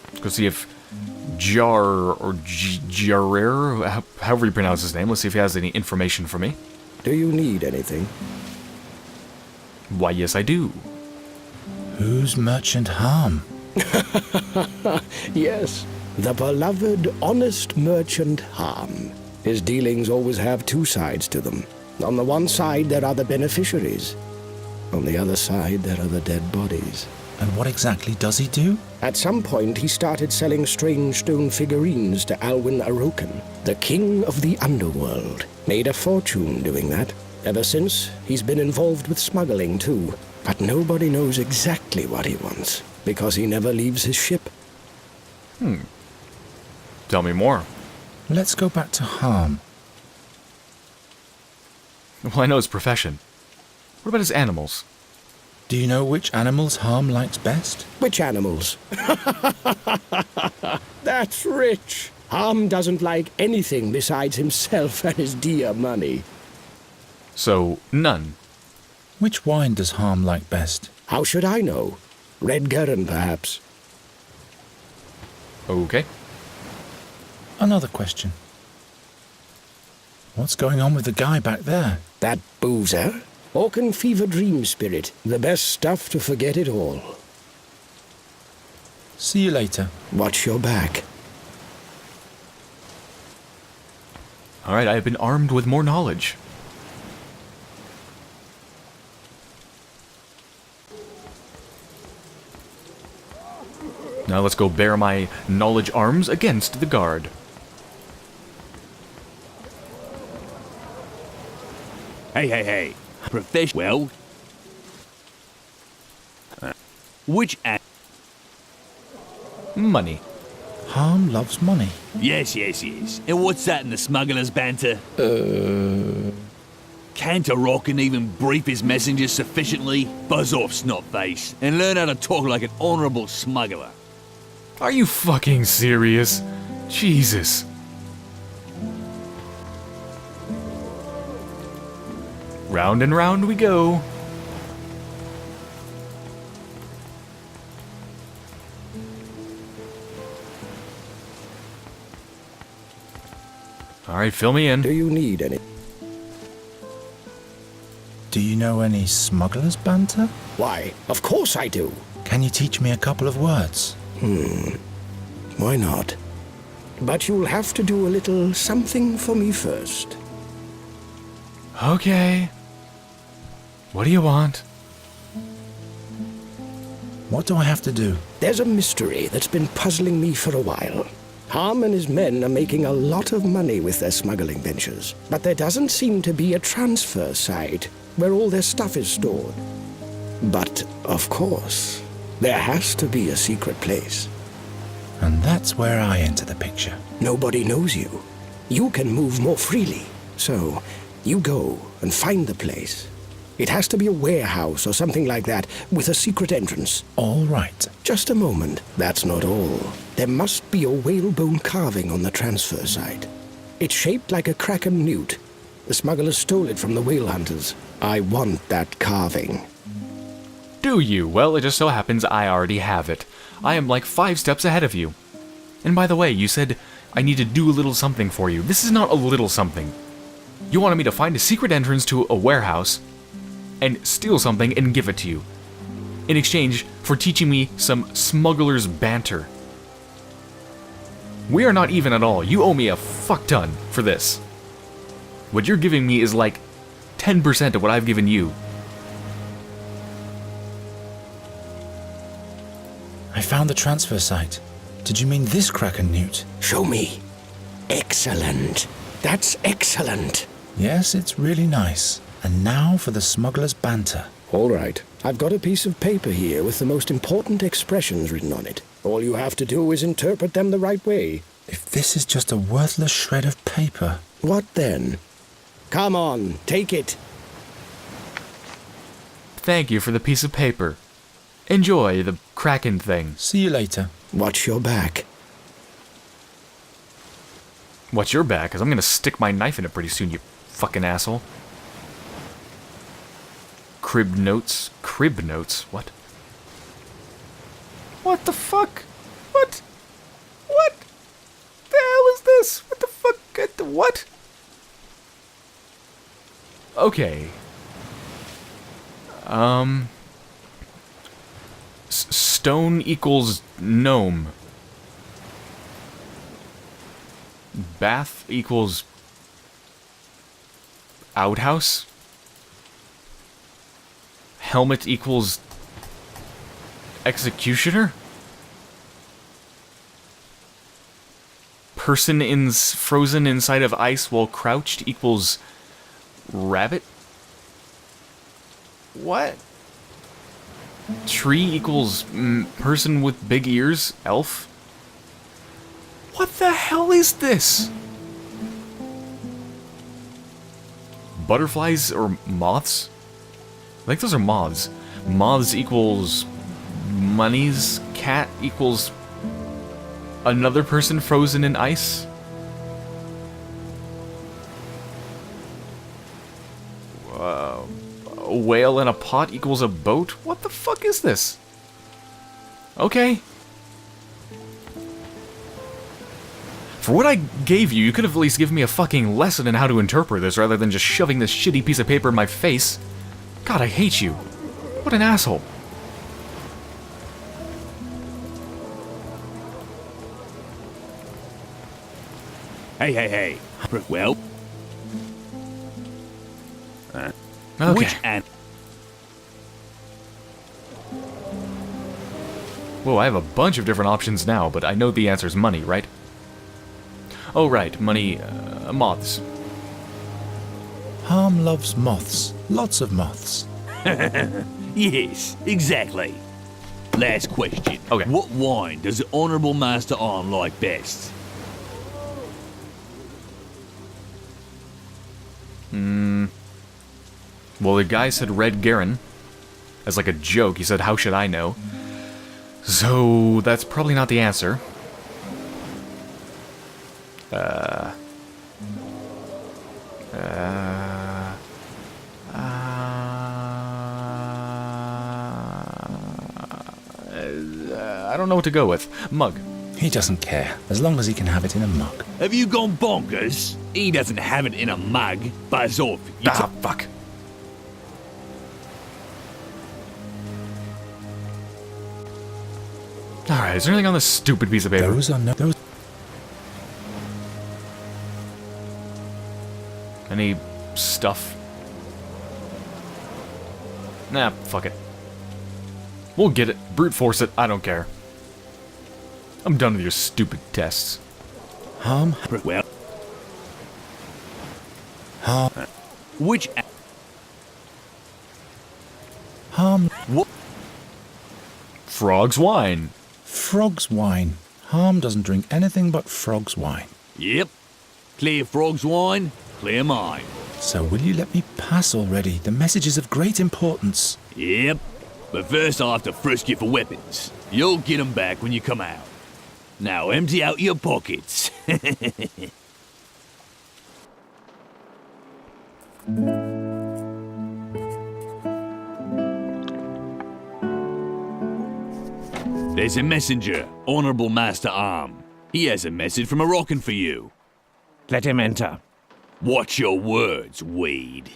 Let's go see if Jar or Jarer, however you pronounce his name, let's see if he has any information for me. Do you need anything? Why, yes, I do. Who's Merchant Harm? Yes, the beloved, honest merchant Harm. His dealings always have two sides to them. On the one side, there are the beneficiaries. On the other side, there are the dead bodies. And what exactly does he do? At some point, he started selling strange stone figurines to Alwyn Aroken, the king of the underworld. Made a fortune doing that. Ever since, he's been involved with smuggling, too. But nobody knows exactly what he wants, because he never leaves his ship. Tell me more. Let's go back to Harm. Well, I know his profession. What about his animals? Do you know which animals Harm likes best? Which animals? That's rich. Harm doesn't like anything besides himself and his dear money. So, none. Which wine does Harm like best? How should I know? Red Geron, perhaps. Okay. Another question. What's going on with the guy back there? That boozer? Orcan fever dream spirit. The best stuff to forget it all. See you later. Watch your back. Alright, I have been armed with more knowledge. Now let's go bear my knowledge arms against the guard. Hey. Profession. Well. Which Money. Harm loves money. Yes. And what's that in the smuggler's banter? Can't a Rockin even brief his messengers sufficiently? Buzz off, snotface, and learn how to talk like an honorable smuggler. Are you fucking serious? Jesus. Round and round we go. Alright, fill me in. Do you need any? Do you know any smugglers' banter? Why, of course I do. Can you teach me a couple of words? Why not? But you'll have to do a little something for me first. Okay. What do you want? What do I have to do? There's a mystery that's been puzzling me for a while. Harm and his men are making a lot of money with their smuggling ventures, but there doesn't seem to be a transfer site where all their stuff is stored. But, of course, there has to be a secret place. And that's where I enter the picture. Nobody knows you. You can move more freely. So, you go and find the place. It has to be a warehouse or something like that, with a secret entrance. All right. Just a moment. That's not all. There must be a whalebone carving on the transfer site. It's shaped like a kraken newt. The smugglers stole it from the whale hunters. I want that carving. Do you? Well, it just so happens I already have it. I am like 5 steps ahead of you. And by the way, you said I need to do a little something for you. This is not a little something. You wanted me to find a secret entrance to a warehouse and steal something and give it to you, in exchange for teaching me some smuggler's banter. We are not even at all. You owe me a fuck ton for this. What you're giving me is like 10% of what I've given you. I found the transfer site. Did you mean this Kraken newt? Show me. Excellent. That's excellent. Yes, it's really nice. And now for the smuggler's banter. All right. I've got a piece of paper here with the most important expressions written on it. All you have to do is interpret them the right way. If this is just a worthless shred of paper... What then? Come on, take it. Thank you for the piece of paper. Enjoy the Kraken thing. See you later. Watch your back. Watch your back, because I'm going to stick my knife in it pretty soon, you fucking asshole. Crib notes? Crib notes? What? What the fuck? What? What? The hell is this? What the fuck? What? Okay. Stone equals gnome. Bath equals outhouse. Helmet equals executioner. Person frozen inside of ice while crouched equals rabbit. What? Tree equals person with big ears, elf. What the hell is this? Butterflies or moths? I think those are moths. Moths equals monies. Cat equals another person frozen in ice. A whale in a pot equals a boat? What the fuck is this? Okay. For what I gave you, you could have at least given me a fucking lesson in how to interpret this rather than just shoving this shitty piece of paper in my face. God, I hate you. What an asshole. Hey. Well... Okay. Which Whoa, I have a bunch of different options now, but I know the answer's money, right? Oh, right, money, moths. Harm loves moths. Lots of moths. Yes, exactly. Last question. Okay. What wine does the Honourable Master Arm like best? Well, the guy said red Geron. As like a joke, he said, how should I know? So, that's probably not the answer. I don't know what to go with. Mug. He doesn't care, as long as he can have it in a mug. Have you gone bonkers? He doesn't have it in a mug. Buzz off. Fuck. Alright, is there anything on this stupid piece of paper? Those are no... Those... Any stuff? Nah, fuck it. We'll get it. Brute force it. I don't care. I'm done with your stupid tests. Harm... Well... Harm... Which... Harm... What? Frog's wine. Frog's wine. Harm doesn't drink anything but frog's wine. Yep. Clear frog's wine, clear mine. So will you let me pass already? The message is of great importance. Yep. But first I'll have to frisk you for weapons. You'll get 'em back when you come out. Now empty out your pockets. There's a messenger, Honourable Master Arm. He has a message from Moroccan for you. Let him enter. Watch your words, Wade.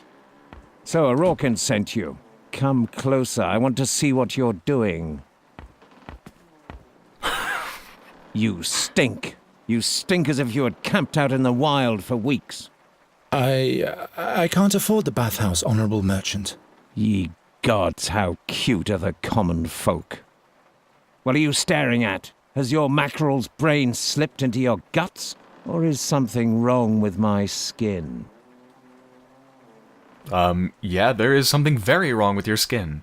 So Orokin sent you. Come closer. I want to see what you're doing. You stink. You stink as if you had camped out in the wild for weeks. I can't afford the bathhouse, honourable merchant. Ye gods, how cute are the common folk. What are you staring at? Has your mackerel's brain slipped into your guts? Or is something wrong with my skin? Yeah, there is something very wrong with your skin.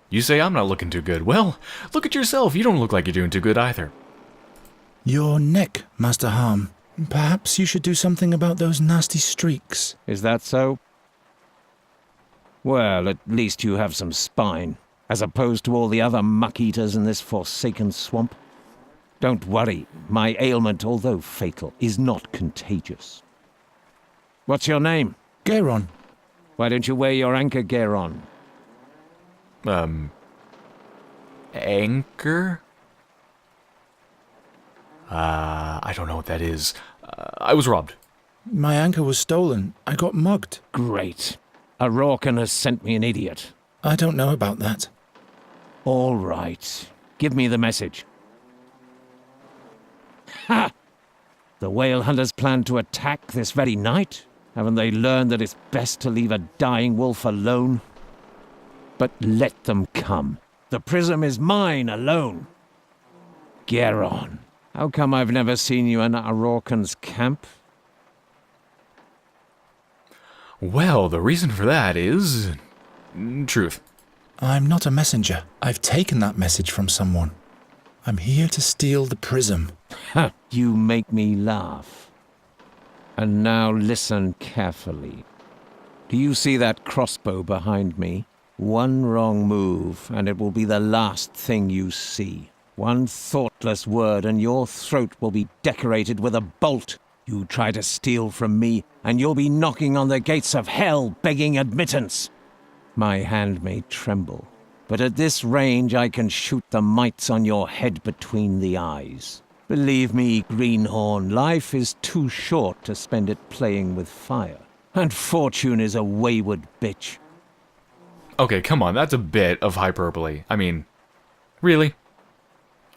You say I'm not looking too good. Well, look at yourself. You don't look like you're doing too good either. Your neck, Master Harm. Perhaps you should do something about those nasty streaks. Is that so? Well, at least you have some spine, as opposed to all the other muck-eaters in this forsaken swamp. Don't worry, my ailment, although fatal, is not contagious. What's your name? Geron. Why don't you wear your anchor gear on? Anchor? I don't know what that is. I was robbed. My anchor was stolen. I got mugged. Great. A Rorcan has sent me an idiot. I don't know about that. All right. Give me the message. Ha! The whale hunters plan to attack this very night? Haven't they learned that it's best to leave a dying wolf alone? But let them come. The prism is mine alone. Geron, how come I've never seen you in Arorcan's camp? Well, the reason for that is... truth. I'm not a messenger. I've taken that message from someone. I'm here to steal the prism. Ha! You make me laugh. And now listen carefully. Do you see that crossbow behind me? One wrong move, and it will be the last thing you see. One thoughtless word, and your throat will be decorated with a bolt. You try to steal from me, and you'll be knocking on the gates of hell, begging admittance. My hand may tremble, but at this range I can shoot the mites on your head between the eyes. Believe me, Greenhorn, life is too short to spend it playing with fire. And fortune is a wayward bitch. Okay, come on, that's a bit of hyperbole. I mean, really?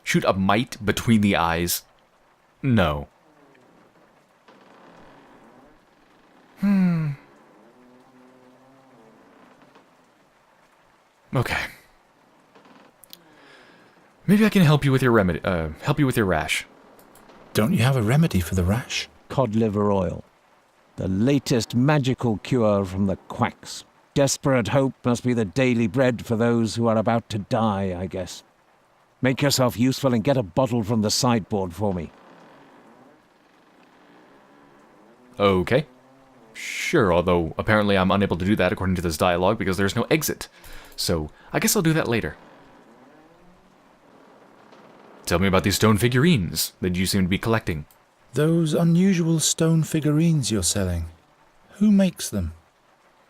Shoot a mite between the eyes? No. Okay. Maybe I can help you with your remedy. Help you with your rash. Don't you have a remedy for the rash? Cod liver oil. The latest magical cure from the quacks. Desperate hope must be the daily bread for those who are about to die, I guess. Make yourself useful and get a bottle from the sideboard for me. Okay. Sure, although apparently I'm unable to do that according to this dialogue because there's no exit. So, I guess I'll do that later. Tell me about these stone figurines that you seem to be collecting. Those unusual stone figurines you're selling. Who makes them?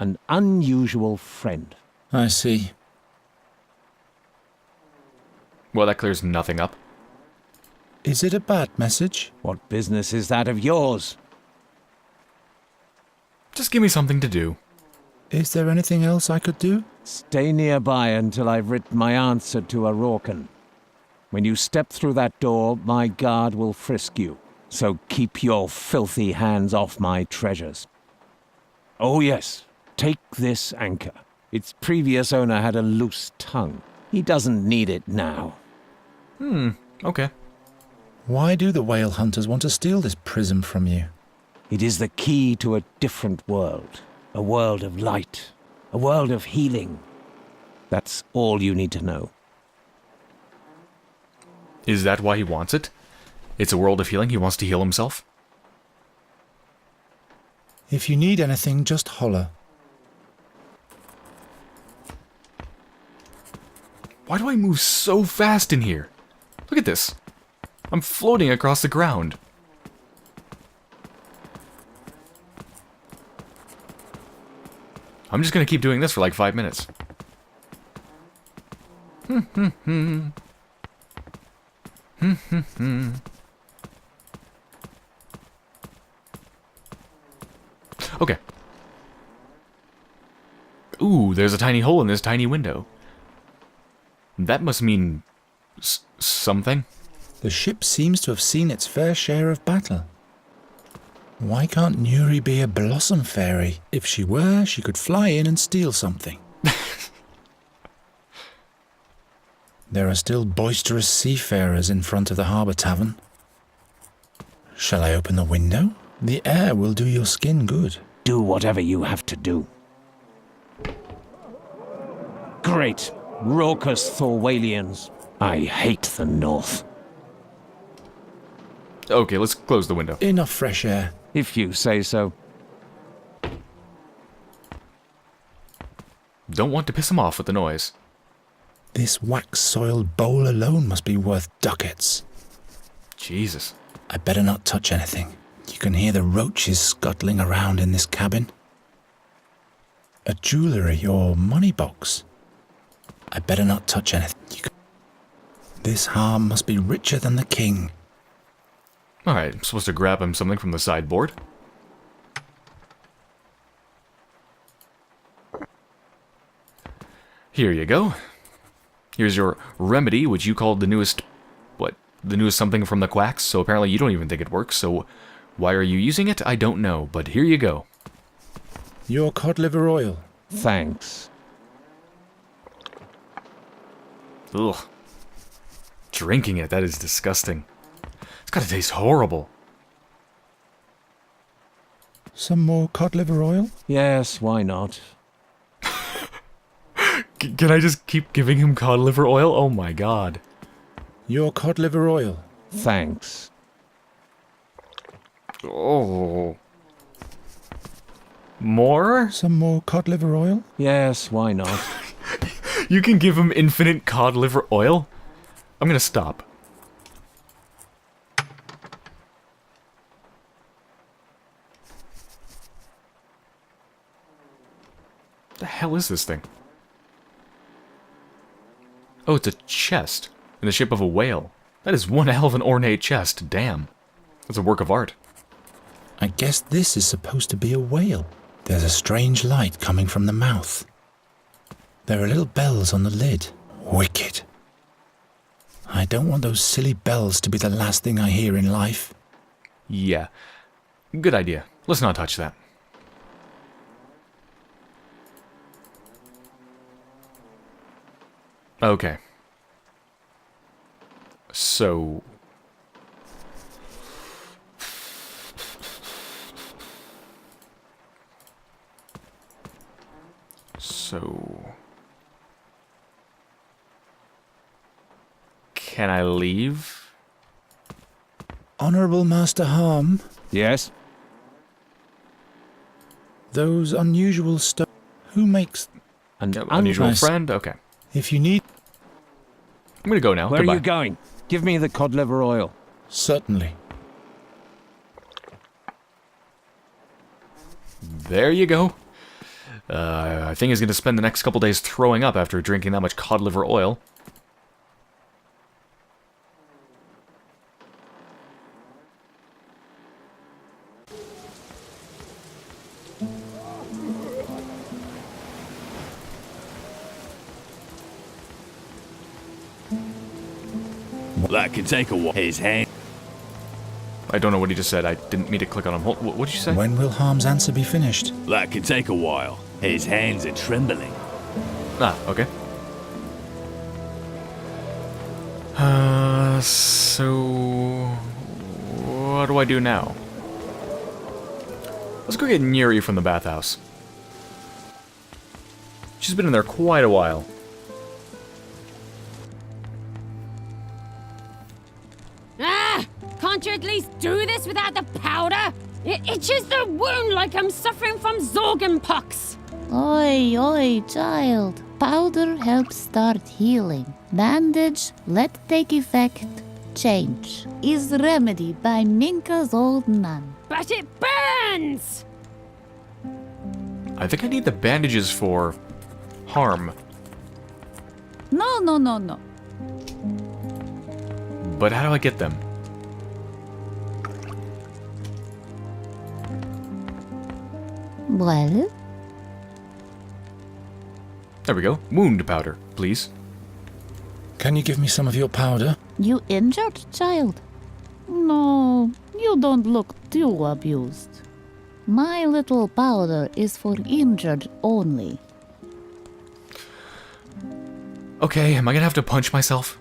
An unusual friend. I see. Well, that clears nothing up. Is it a bad message? What business is that of yours? Just give me something to do. Is there anything else I could do? Stay nearby until I've written my answer to a Rorcan. When you step through that door, my guard will frisk you. So keep your filthy hands off my treasures. Oh yes, take this anchor. Its previous owner had a loose tongue. He doesn't need it now. Okay. Why do the whale hunters want to steal this prism from you? It is the key to a different world. A world of light. A world of healing. That's all you need to know. Is that why he wants it? It's a world of healing. He wants to heal himself? If you need anything, just holler. Why do I move so fast in here? Look at this. I'm floating across the ground. I'm just gonna keep doing this for like 5 minutes. Okay. Ooh, there's a tiny hole in this tiny window. That must mean something. The ship seems to have seen its fair share of battle. Why can't Nuri be a blossom fairy? If she were, she could fly in and steal something. There are still boisterous seafarers in front of the harbour tavern. Shall I open the window? The air will do your skin good. Do whatever you have to do. Great, raucous Thorwalians. I hate the North. Okay, let's close the window. Enough fresh air. If you say so. Don't want to piss him off with the noise. This wax-soiled bowl alone must be worth ducats. Jesus. I better not touch anything. You can hear the roaches scuttling around in this cabin. A jewellery or money box. I better not touch anything. This harm must be richer than the king. Alright, I'm supposed to grab him something from the sideboard. Here you go. Here's your remedy, which you called the newest... What? The newest something from the quacks, so apparently you don't even think it works, so... Why are you using it? I don't know, but here you go. Your cod liver oil. Thanks. Ugh. Drinking it, that is disgusting. It's gotta taste horrible. Some more cod liver oil? Yes, why not? Can I just keep giving him cod liver oil? Oh my god. Your cod liver oil. Thanks. Oh. More? Some more cod liver oil? Yes, why not? You can give him infinite cod liver oil? I'm gonna stop. The hell is this thing? Oh, it's a chest in the shape of a whale. That is one hell of an ornate chest, damn. That's a work of art. I guess this is supposed to be a whale. There's a strange light coming from the mouth. There are little bells on the lid. Wicked. I don't want those silly bells to be the last thing I hear in life. Yeah. Good idea. Let's not touch that. Okay. So... Can I leave? Honourable Master Harm, Yes? those unusual Who makes... An Unusual nice. friend? Okay. If you need... I'm gonna go now. Where Goodbye. are you going? Give me the cod liver oil. Certainly. There you go. I think he's going to spend the next couple days throwing up after drinking that much cod liver oil. That can take a while. His hand. I don't know what he just said. I didn't mean to click on him. What did you say? When will Harm's answer be finished? That can take a while. His hands are trembling. Ah, okay. So... What do I do now? Let's go get Neri from the bathhouse. She's been in there quite a while. Ah! Can't you at least do this without the powder? It itches the wound like I'm suffering from Zorgenpox. Oi, oi, child. Powder helps start healing. Bandage, let take effect. Change. Is remedy by Minka's old nun. But it burns! I think I need the bandages for... harm. No, no, no, no. But how do I get them? Well, There we go. Wound powder, please. Can you give me some of your powder? you injured, child? No, you don't look too abused. My little powder is for injured only. Okay, am I gonna have to punch myself?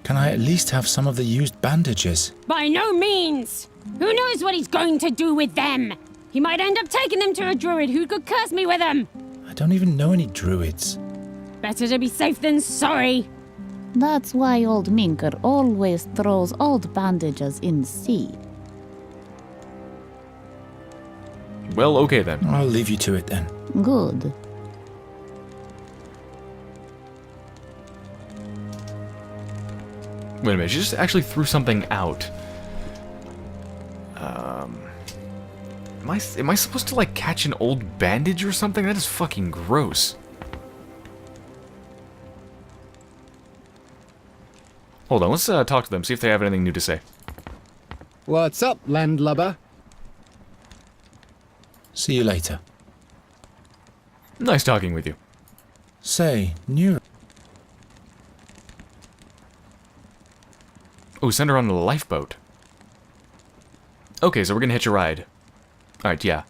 Can I at least have some of the used bandages? By no means! Who knows what he's going to do with them? He might end up taking them to a druid who could curse me with them. I don't even know any druids. Better to be safe than sorry. That's why old Minker always throws old bandages in sea. Well, okay then. I'll leave you to it then. Good. Wait a minute, she just actually threw something out. Am I supposed to, like, catch an old bandage or something? That is fucking gross. Hold on, let's talk to them, see if they have anything new to say. What's up, landlubber? See you later. Nice talking with you. Say, new... Oh, send her on the lifeboat. Okay, so we're gonna hitch a ride. Alright, yeah.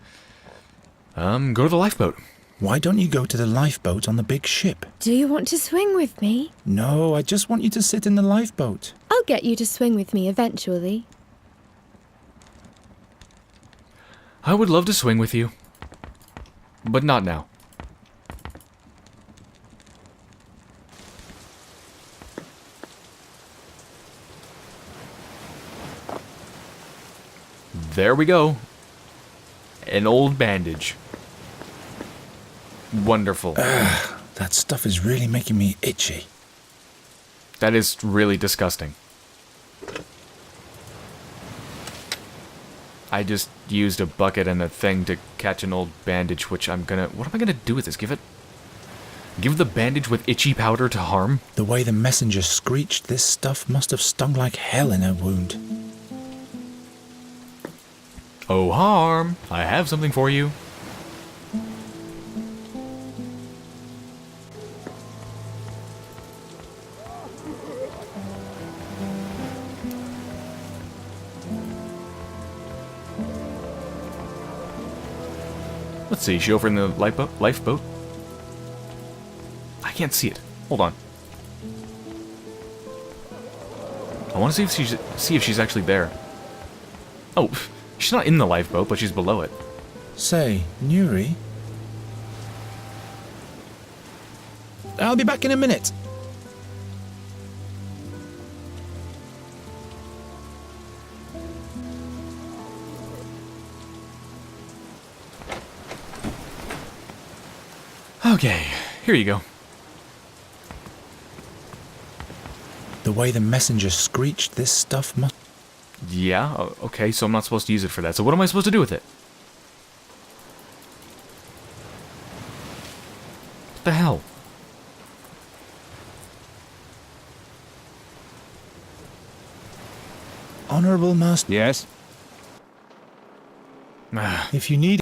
Go to the lifeboat. Why don't you go to the lifeboat on the big ship? Do you want to swing with me? No, I just want you to sit in the lifeboat. I'll get you to swing with me eventually. I would love to swing with you. But not now. There we go. An old bandage. Wonderful. That stuff is really making me itchy. That is really disgusting. I just used a bucket and a thing to catch an old bandage, which I'm gonna... What am I gonna do with this? Give the bandage with itchy powder to harm? The way the messenger screeched, this stuff must have stung like hell in her wound. Oh, harm! I have something for you. Let's see, is she over in the lifeboat? I can't see it. Hold on. I want to see if she's actually there. Oh, she's not in the lifeboat, but she's below it. Say, Nuri? I'll be back in a minute. Okay, here you go. The way the messenger screeched, this stuff must... Yeah, okay, so I'm not supposed to use it for that. So what am I supposed to do with it? What the hell? Honorable Master... Yes? If you need...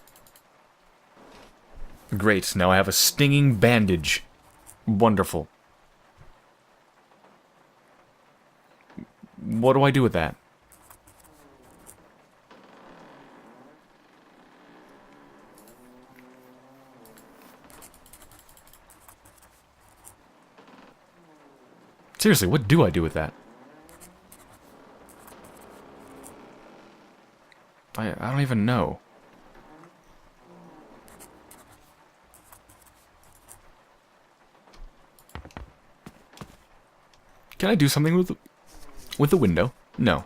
Great, now I have a stinging bandage. Wonderful. What do I do with that? Seriously, what do I do with that? I don't even know. Can I do something with the window? No.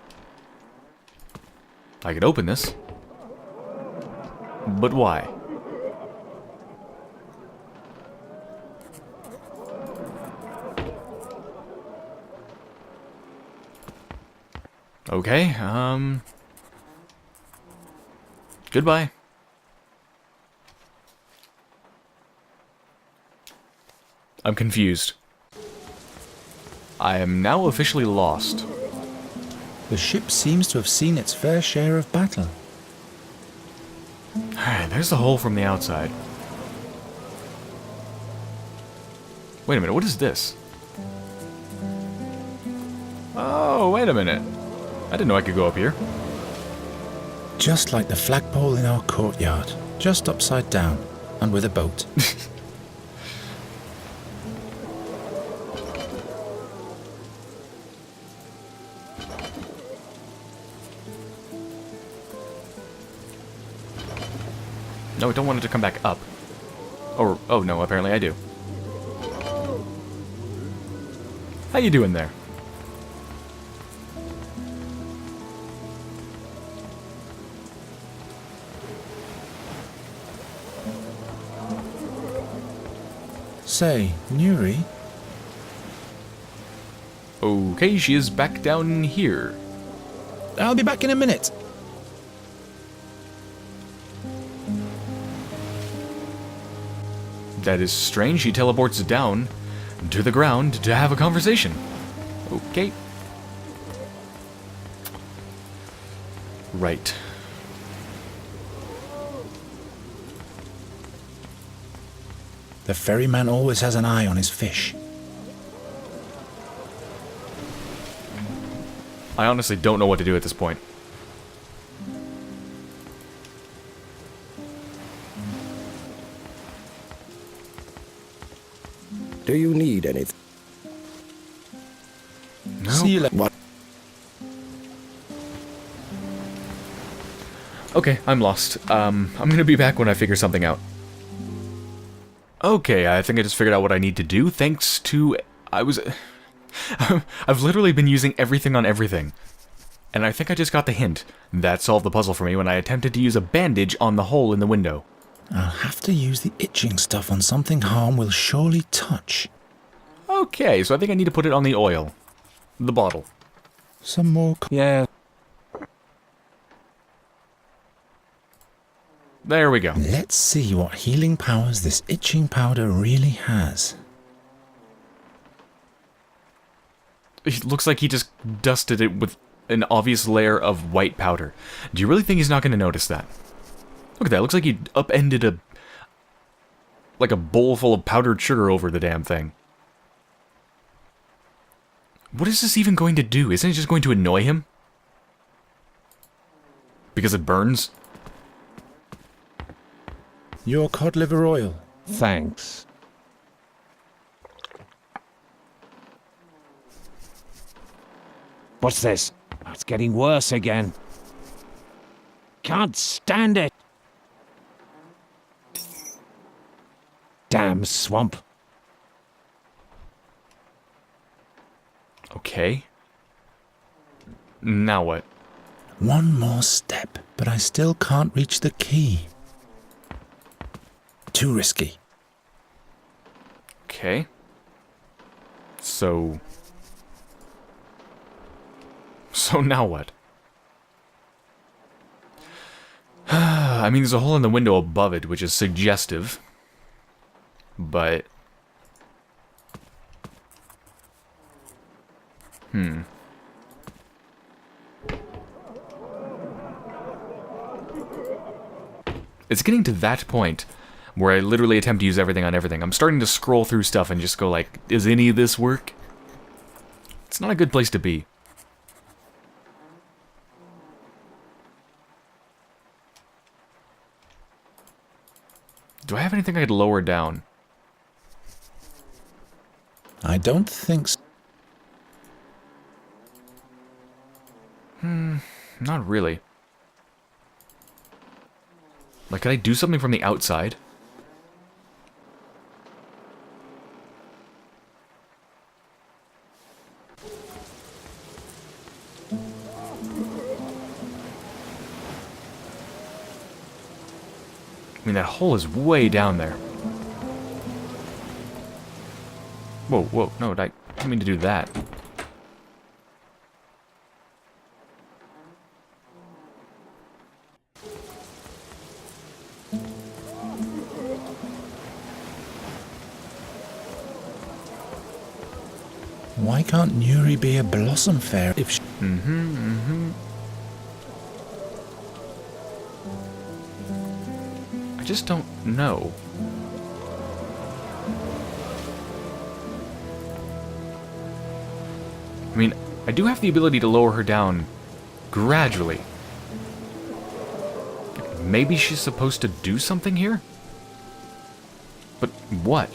I could open this. But why? Okay, goodbye. I'm confused. I am now officially lost. The ship seems to have seen its fair share of battle. There's the hole from the outside. Wait a minute, what is this? Oh, wait a minute. I didn't know I could go up here. Just like the flagpole in our courtyard. Just upside down. And with a boat. No, I don't want it to come back up. Or, oh no, apparently I do. How you doing there? Say, Nuri, Okay, she is back down here. I'll be back in a minute. That is strange. She teleports down to the ground to have a conversation. Okay. Right. The ferryman always has an eye on his fish. I honestly don't know what to do at this point. Do you need anything? No. See you later. What? Okay, I'm lost. I'm gonna be back when I figure something out. Okay, I think I just figured out what I need to do, thanks to... I've literally been using everything on everything. And I think I just got the hint. That solved the puzzle for me when I attempted to use a bandage on the hole in the window. I'll have to use the itching stuff on something harm will surely touch. Okay, so I think I need to put it on the oil. The bottle. Some more... Yeah, There we go. Let's see what healing powers this itching powder really has. It looks like he just dusted it with an obvious layer of white powder. Do you really think he's not going to notice that? Look at that. It looks like he upended a... like a bowl full of powdered sugar over the damn thing. What is this even going to do? Isn't it just going to annoy him? Because it burns? Your cod liver oil. thanks. What's this? Oh, it's getting worse again. Can't stand it. Damn swamp. Okay. Now what? One more step, but I still can't reach the key. Too risky. Okay. So now what? I mean, there's a hole in the window above it, which is suggestive. But... It's getting to that point where I literally attempt to use everything on everything. I'm starting to scroll through stuff and just go like, does any of this work? It's not a good place to be. Do I have anything I could lower down? I don't think so. Not really. Like, could I do something from the outside? I mean, that hole is way down there. Whoa, whoa, no, I didn't mean to do that. Why can't Nuri be a blossom fairy if she... I just don't know. I mean, I do have the ability to lower her down gradually. Maybe she's supposed to do something here? But what?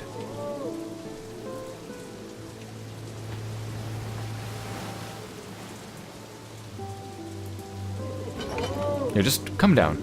Here, just come down.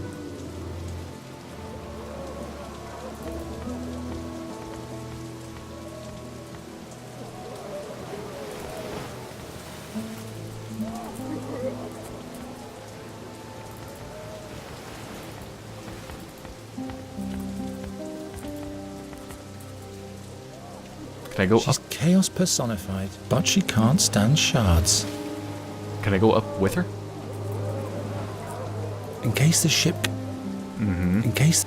Can I go She's up? chaos personified, but she can't stand shards. Can I go up with her? In case the ship... In case...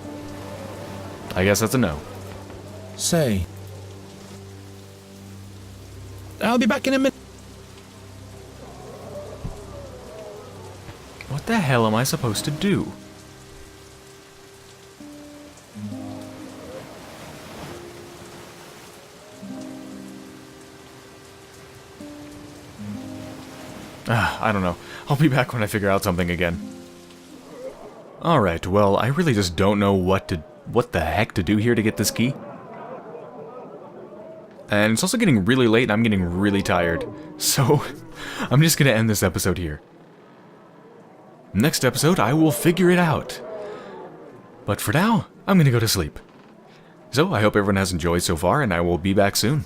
I guess that's a no. Say... I'll be back in a minute. What the hell am I supposed to do? I don't know. I'll be back when I figure out something again. Alright, well, I really just don't know what the heck to do here to get this key. And it's also getting really late and I'm getting really tired. So, I'm just gonna end this episode here. Next episode, I will figure it out. But for now, I'm gonna go to sleep. So, I hope everyone has enjoyed so far, and I will be back soon.